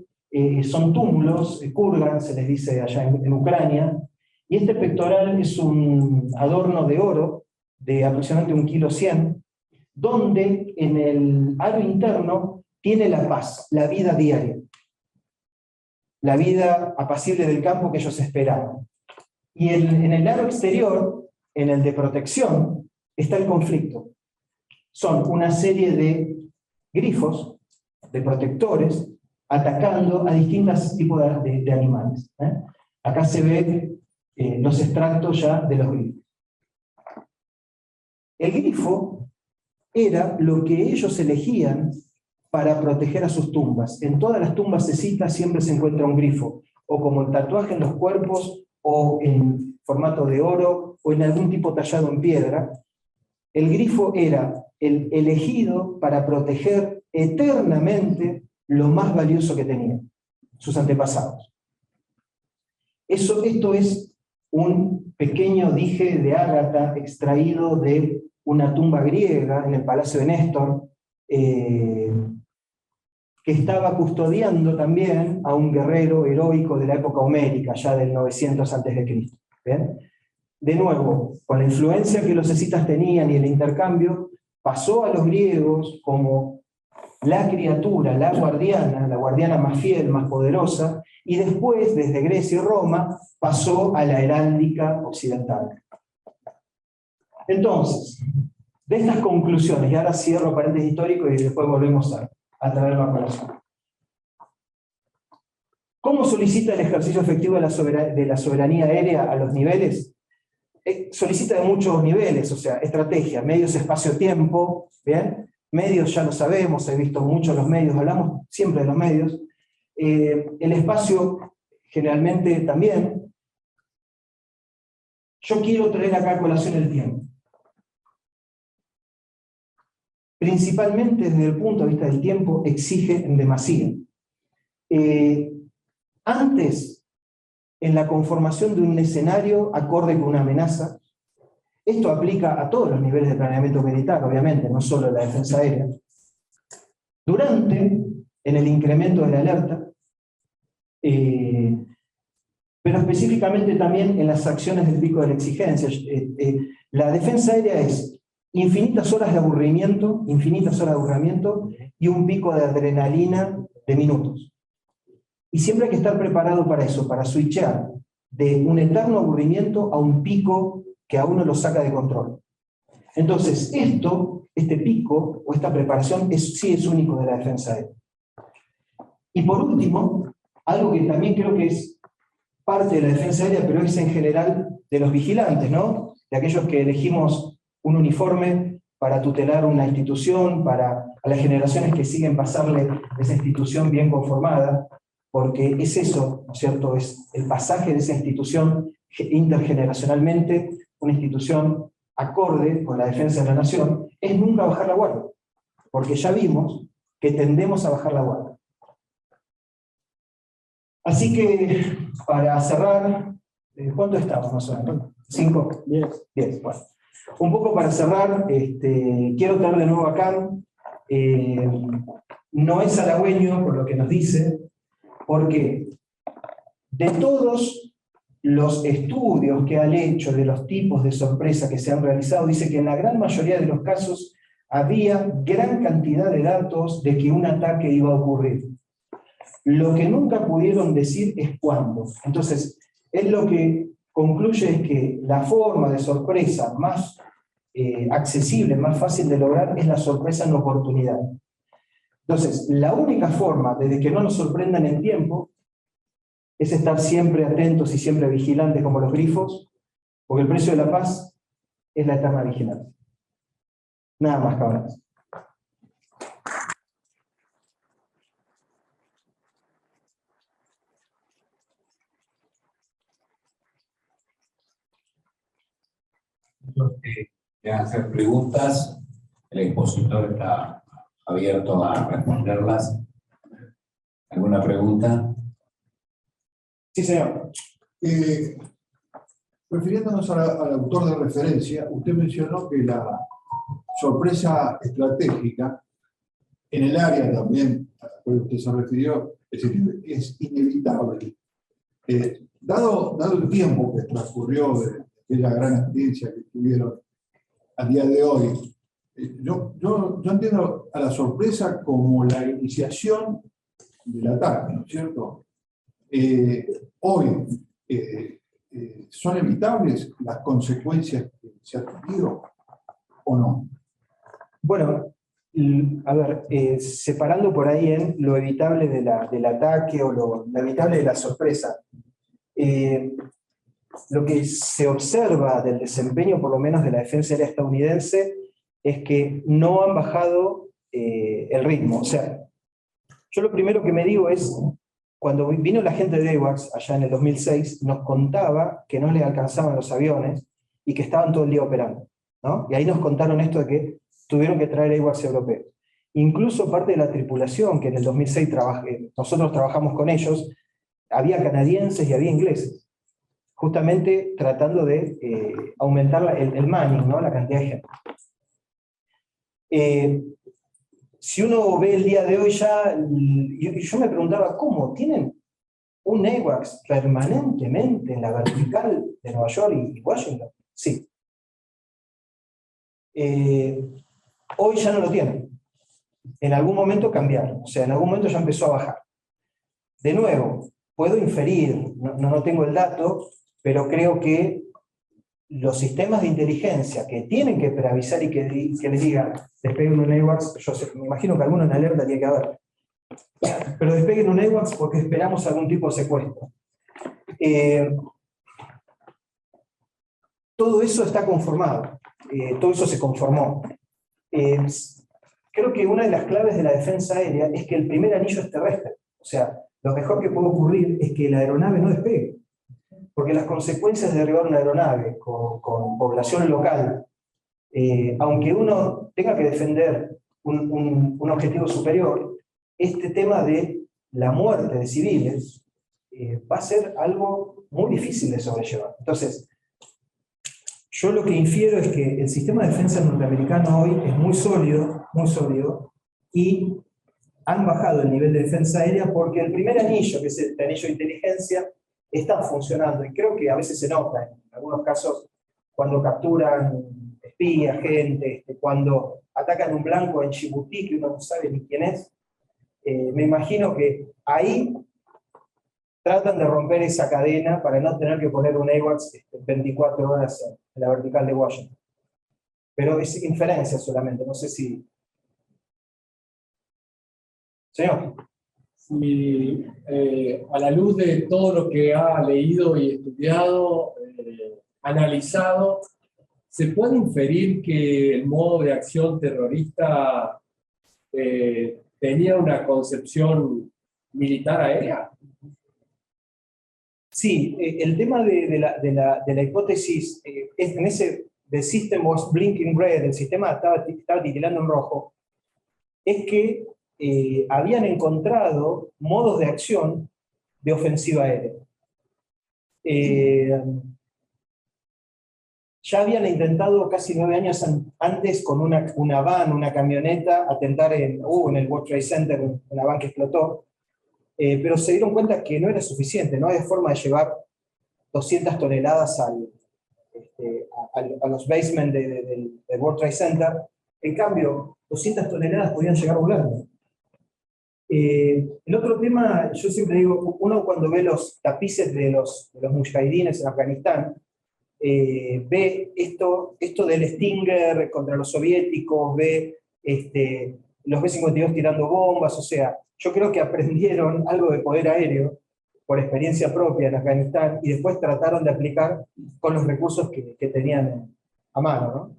Son túmulos, kurgan se les dice allá en Ucrania, y este pectoral es un adorno de oro de aproximadamente 1,1 kg, donde en el aro interno tiene la paz, la vida diaria, la vida apacible del campo que ellos esperaban. Y en el aro exterior, en el de protección, está el conflicto. Son una serie de grifos, de protectores, atacando a distintos tipos de animales. Acá se ven los extractos ya de los grifos. El grifo era lo que ellos elegían para proteger a sus tumbas. En todas las tumbas escitas siempre se encuentra un grifo, o como el tatuaje en los cuerpos, o en formato de oro, o en algún tipo tallado en piedra. El grifo era el elegido para proteger eternamente lo más valioso que tenían, sus antepasados. Esto es un pequeño dije de ágata extraído de una tumba griega en el Palacio de Néstor, que estaba custodiando también a un guerrero heroico de la época homérica, ya del 900 a.C. ¿Bien? De nuevo, con la influencia que los escitas tenían y el intercambio, pasó a los griegos como la criatura, la guardiana más fiel, más poderosa, y después, desde Grecia y Roma, pasó a la heráldica occidental. Entonces, de estas conclusiones, y ahora cierro paréntesis histórico y después volvemos a traerlo a colación. ¿Cómo solicita el ejercicio efectivo de la soberanía aérea a los niveles? Solicita de muchos niveles, o sea, estrategia, medios, espacio, tiempo, ¿bien? Medios ya lo sabemos, he visto mucho los medios, hablamos siempre de los medios. El espacio, generalmente también. Yo quiero traer acá a colación el tiempo. Principalmente desde el punto de vista del tiempo, exige en demasía. Antes, en la conformación de un escenario acorde con una amenaza, esto aplica a todos los niveles de planeamiento militar, obviamente, no solo la defensa aérea. Durante, en el incremento de la alerta, pero específicamente también en las acciones del pico de la exigencia. La defensa aérea es infinitas horas de aburrimiento y un pico de adrenalina de minutos. Y siempre hay que estar preparado para eso, para switchear de un eterno aburrimiento a un pico que a uno lo saca de control. Entonces, este pico, o esta preparación, sí es único de la defensa aérea. Y por último, algo que también creo que es parte de la defensa aérea, pero es en general de los vigilantes, ¿no? De aquellos que elegimos un uniforme para tutelar una institución, a las generaciones que siguen pasarle esa institución bien conformada, porque es eso, ¿no es cierto? Es el pasaje de esa institución intergeneracionalmente, una institución acorde con la defensa de la nación, es nunca bajar la guardia, porque ya vimos que tendemos a bajar la guardia. Así que, para cerrar, ¿cuánto estamos más o menos? ¿5? 10. Bueno. Un poco para cerrar, quiero traer de nuevo acá, no es halagüeño por lo que nos dice, porque de todos los estudios que han hecho de los tipos de sorpresa que se han realizado, dice que en la gran mayoría de los casos había gran cantidad de datos de que un ataque iba a ocurrir. Lo que nunca pudieron decir es cuándo. Entonces, es lo que concluye es que la forma de sorpresa más accesible, más fácil de lograr, es la sorpresa en oportunidad. Entonces, la única forma de que no nos sorprendan en tiempo es estar siempre atentos y siempre vigilantes como los grifos, porque el precio de la paz es la eterna vigilancia. Nada más, cabrones. Quieran hacer preguntas, el expositor está abierto a responderlas. ¿Alguna pregunta? Sí, señor. Refiriéndonos al autor de referencia, usted mencionó que la sorpresa estratégica en el área también a la cual usted se refirió es inevitable. Dado el tiempo que transcurrió de aquella gran experiencia que tuvieron al día de hoy, yo entiendo a la sorpresa como la iniciación del ataque, ¿no es cierto? Hoy, ¿son evitables las consecuencias que se han tenido o no? Bueno, a ver, separando por ahí en lo evitable del ataque o lo evitable de la sorpresa, lo que se observa del desempeño, por lo menos de la defensa aérea estadounidense, es que no han bajado el ritmo. O sea, yo lo primero que me digo es, cuando vino la gente de AWACS allá en el 2006, nos contaba que no les alcanzaban los aviones y que estaban todo el día operando, ¿no? Y ahí nos contaron esto de que tuvieron que traer AWACS europeos. Incluso parte de la tripulación, que en el 2006 nosotros trabajamos con ellos, había canadienses y había ingleses, justamente tratando de aumentar el manning, ¿no? La cantidad de gente. Si uno ve el día de hoy ya, yo me preguntaba, ¿cómo? ¿Tienen un AWACS permanentemente en la vertical de Nueva York y Washington? Sí. Hoy ya no lo tienen. En algún momento cambiaron, o sea, en algún momento ya empezó a bajar. De nuevo, puedo inferir, no tengo el dato, pero creo que los sistemas de inteligencia que tienen que preavisar y que les digan, despeguen un AWACS, me imagino que alguno en alerta tiene que haber, pero despeguen un AWACS porque esperamos algún tipo de secuestro. Todo eso está conformado, todo eso se conformó. Creo que una de las claves de la defensa aérea es que el primer anillo es terrestre. O sea, lo mejor que puede ocurrir es que la aeronave no despegue. Porque las consecuencias de derribar una aeronave con población local, aunque uno tenga que defender un objetivo superior, este tema de la muerte de civiles va a ser algo muy difícil de sobrellevar. Entonces, yo lo que infiero es que el sistema de defensa norteamericano hoy es muy sólido, y han bajado el nivel de defensa aérea porque el primer anillo, que es el anillo de inteligencia, está funcionando, y creo que a veces se nota, en algunos casos, cuando capturan espías, gente, cuando atacan un blanco en Djibouti, que uno no sabe ni quién es, me imagino que ahí tratan de romper esa cadena para no tener que poner un AWACS 24 horas en la vertical de Washington. Pero es inferencia solamente, no sé si... Señor. Y a la luz de todo lo que ha leído y estudiado, analizado, ¿se puede inferir que el modo de acción terrorista tenía una concepción militar aérea? Sí, el tema de la hipótesis, en ese the system was blinking red, el sistema estaba titilando en rojo, es que habían encontrado modos de acción de ofensiva aérea. Ya habían intentado casi 9 años antes con una van, una camioneta, atentar en el World Trade Center, una van que explotó, pero se dieron cuenta que no era suficiente, no había forma de llevar 200 toneladas a los basements del World Trade Center. En cambio, 200 toneladas podían llegar volando. El otro tema, yo siempre digo, uno cuando ve los tapices de los mujahidines en Afganistán, ve esto del Stinger contra los soviéticos, ve los B-52 tirando bombas, o sea, yo creo que aprendieron algo de poder aéreo por experiencia propia en Afganistán y después trataron de aplicar con los recursos que tenían a mano, ¿no?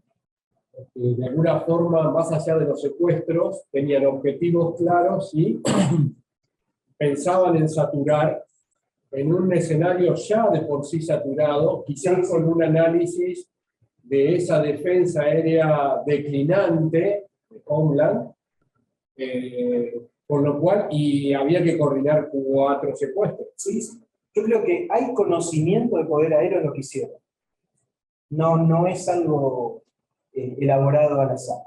De alguna forma, más allá de los secuestros, tenían objetivos claros y pensaban en saturar en un escenario ya de por sí saturado, quizás con un análisis de esa defensa aérea declinante de Homeland, por lo cual, y había que coordinar 4 secuestros. Sí, yo creo que hay conocimiento de poder aéreo en lo que hicieron. No es algo elaborado al azar.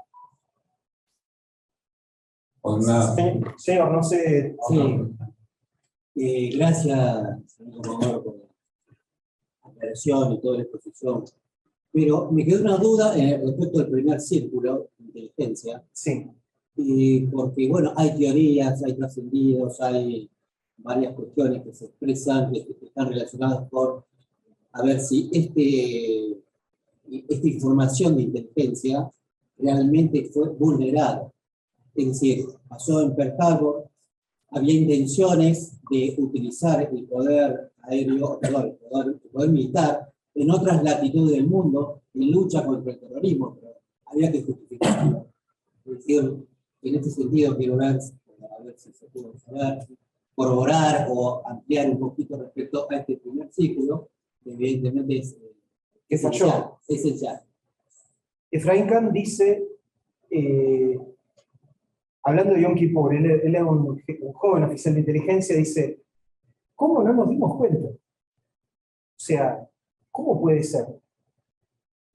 Señor, no sé. Sí. Gracias, señor Comodoro, por la aclaración y toda la exposición. Pero me quedó una duda respecto al primer círculo de inteligencia. Sí. Y porque, bueno, hay teorías, hay trascendidos, hay varias cuestiones que se expresan, que están relacionadas con a ver si esta información de inteligencia realmente fue vulnerada. Es decir, pasó en Pearl Harbor, había intenciones de utilizar el poder aéreo, perdón, el poder militar en otras latitudes del mundo en lucha contra el terrorismo, pero había que justificarlo. Es decir, en este sentido quiero ver, a ver si se puede saber, corroborar o ampliar un poquito respecto a este primer círculo, que evidentemente es esencial. Efraín Kahn dice, hablando de Yom Kippur, él es un joven oficial de inteligencia, dice, ¿cómo no nos dimos cuenta? O sea, ¿cómo puede ser?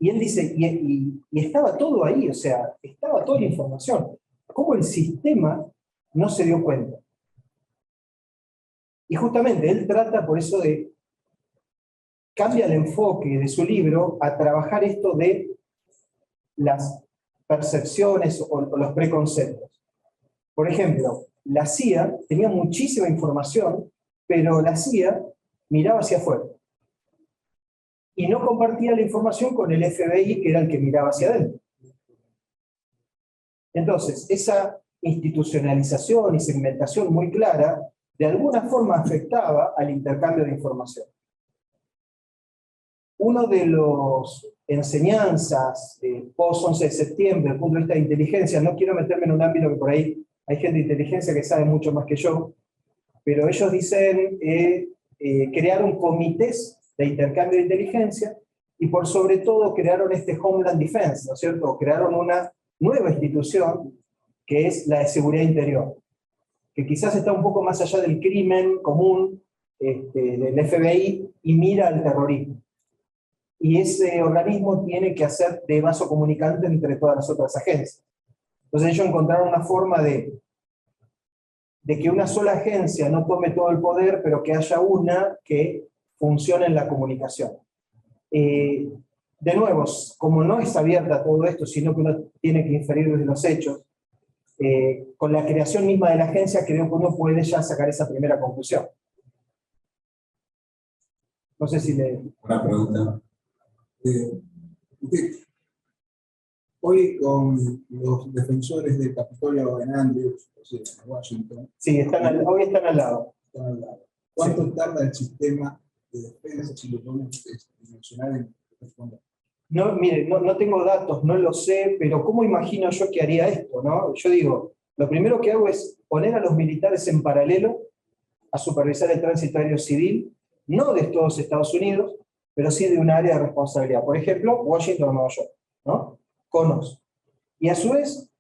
Y él dice, y estaba todo ahí, o sea, estaba toda la información. ¿Cómo el sistema no se dio cuenta? Y justamente él trata por eso de, cambia el enfoque de su libro a trabajar esto de las percepciones o los preconceptos. Por ejemplo, la CIA tenía muchísima información, pero la CIA miraba hacia afuera. Y no compartía la información con el FBI, que era el que miraba hacia adentro. Entonces, esa institucionalización y segmentación muy clara, de alguna forma afectaba al intercambio de información. Uno de los enseñanzas post-11 de septiembre, desde el punto de vista de inteligencia, no quiero meterme en un ámbito que por ahí hay gente de inteligencia que sabe mucho más que yo, pero ellos dicen crearon comités de intercambio de inteligencia y por sobre todo crearon este Homeland Defense, ¿no es cierto? Crearon una nueva institución que es la de seguridad interior, que quizás está un poco más allá del crimen común del FBI y mira al terrorismo. Y ese organismo tiene que hacer de vaso comunicante entre todas las otras agencias. Entonces ellos encontraron una forma de que una sola agencia no tome todo el poder, pero que haya una que funcione en la comunicación. De nuevo, como no es abierta todo esto, sino que uno tiene que inferir desde los hechos, con la creación misma de la agencia creo que uno puede ya sacar esa primera conclusión. No sé si le... Una pregunta. Hoy con los defensores del Capitolio en Andrews, o sea, en Washington. Sí, hoy están al lado. ¿Cuánto tarda el sistema de defensa, si lo podemos mencionar, en responder? No, mire, no tengo datos, no lo sé, pero ¿cómo imagino yo que haría esto? ¿No? Yo digo, lo primero que hago es poner a los militares en paralelo a supervisar el tránsito aéreo civil, no de todos Estados Unidos, pero sí de un área de responsabilidad. Por ejemplo, Washington o Nueva York, ¿no? CONOS. Y a su vez,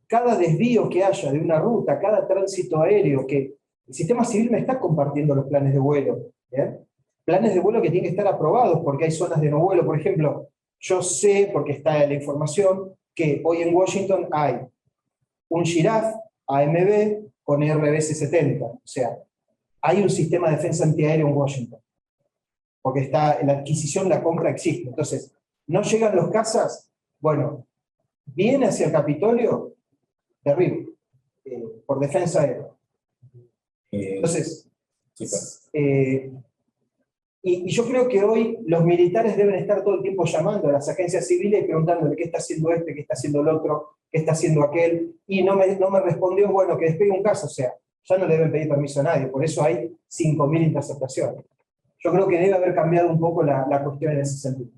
cada desvío que haya de una ruta, cada tránsito aéreo, que el sistema civil me está compartiendo los planes de vuelo, ¿bien? Planes de vuelo que tienen que estar aprobados porque hay zonas de no vuelo. Por ejemplo, yo sé, porque está en la información, que hoy en Washington hay un Giraffe AMB con RBS-70. O sea, hay un sistema de defensa antiaéreo en Washington. porque está la adquisición, la compra existe. Entonces, no llegan los cazas, bueno, viene hacia el Capitolio, terrible, por defensa aérea. Entonces, y yo creo que hoy los militares deben estar todo el tiempo llamando a las agencias civiles y preguntándole qué está haciendo este, qué está haciendo el otro, qué está haciendo aquel, y no me respondió, bueno, que despegue un caso, o sea, ya no le deben pedir permiso a nadie, por eso hay 5.000 interceptaciones. Yo creo que debe haber cambiado un poco la cuestión en ese sentido.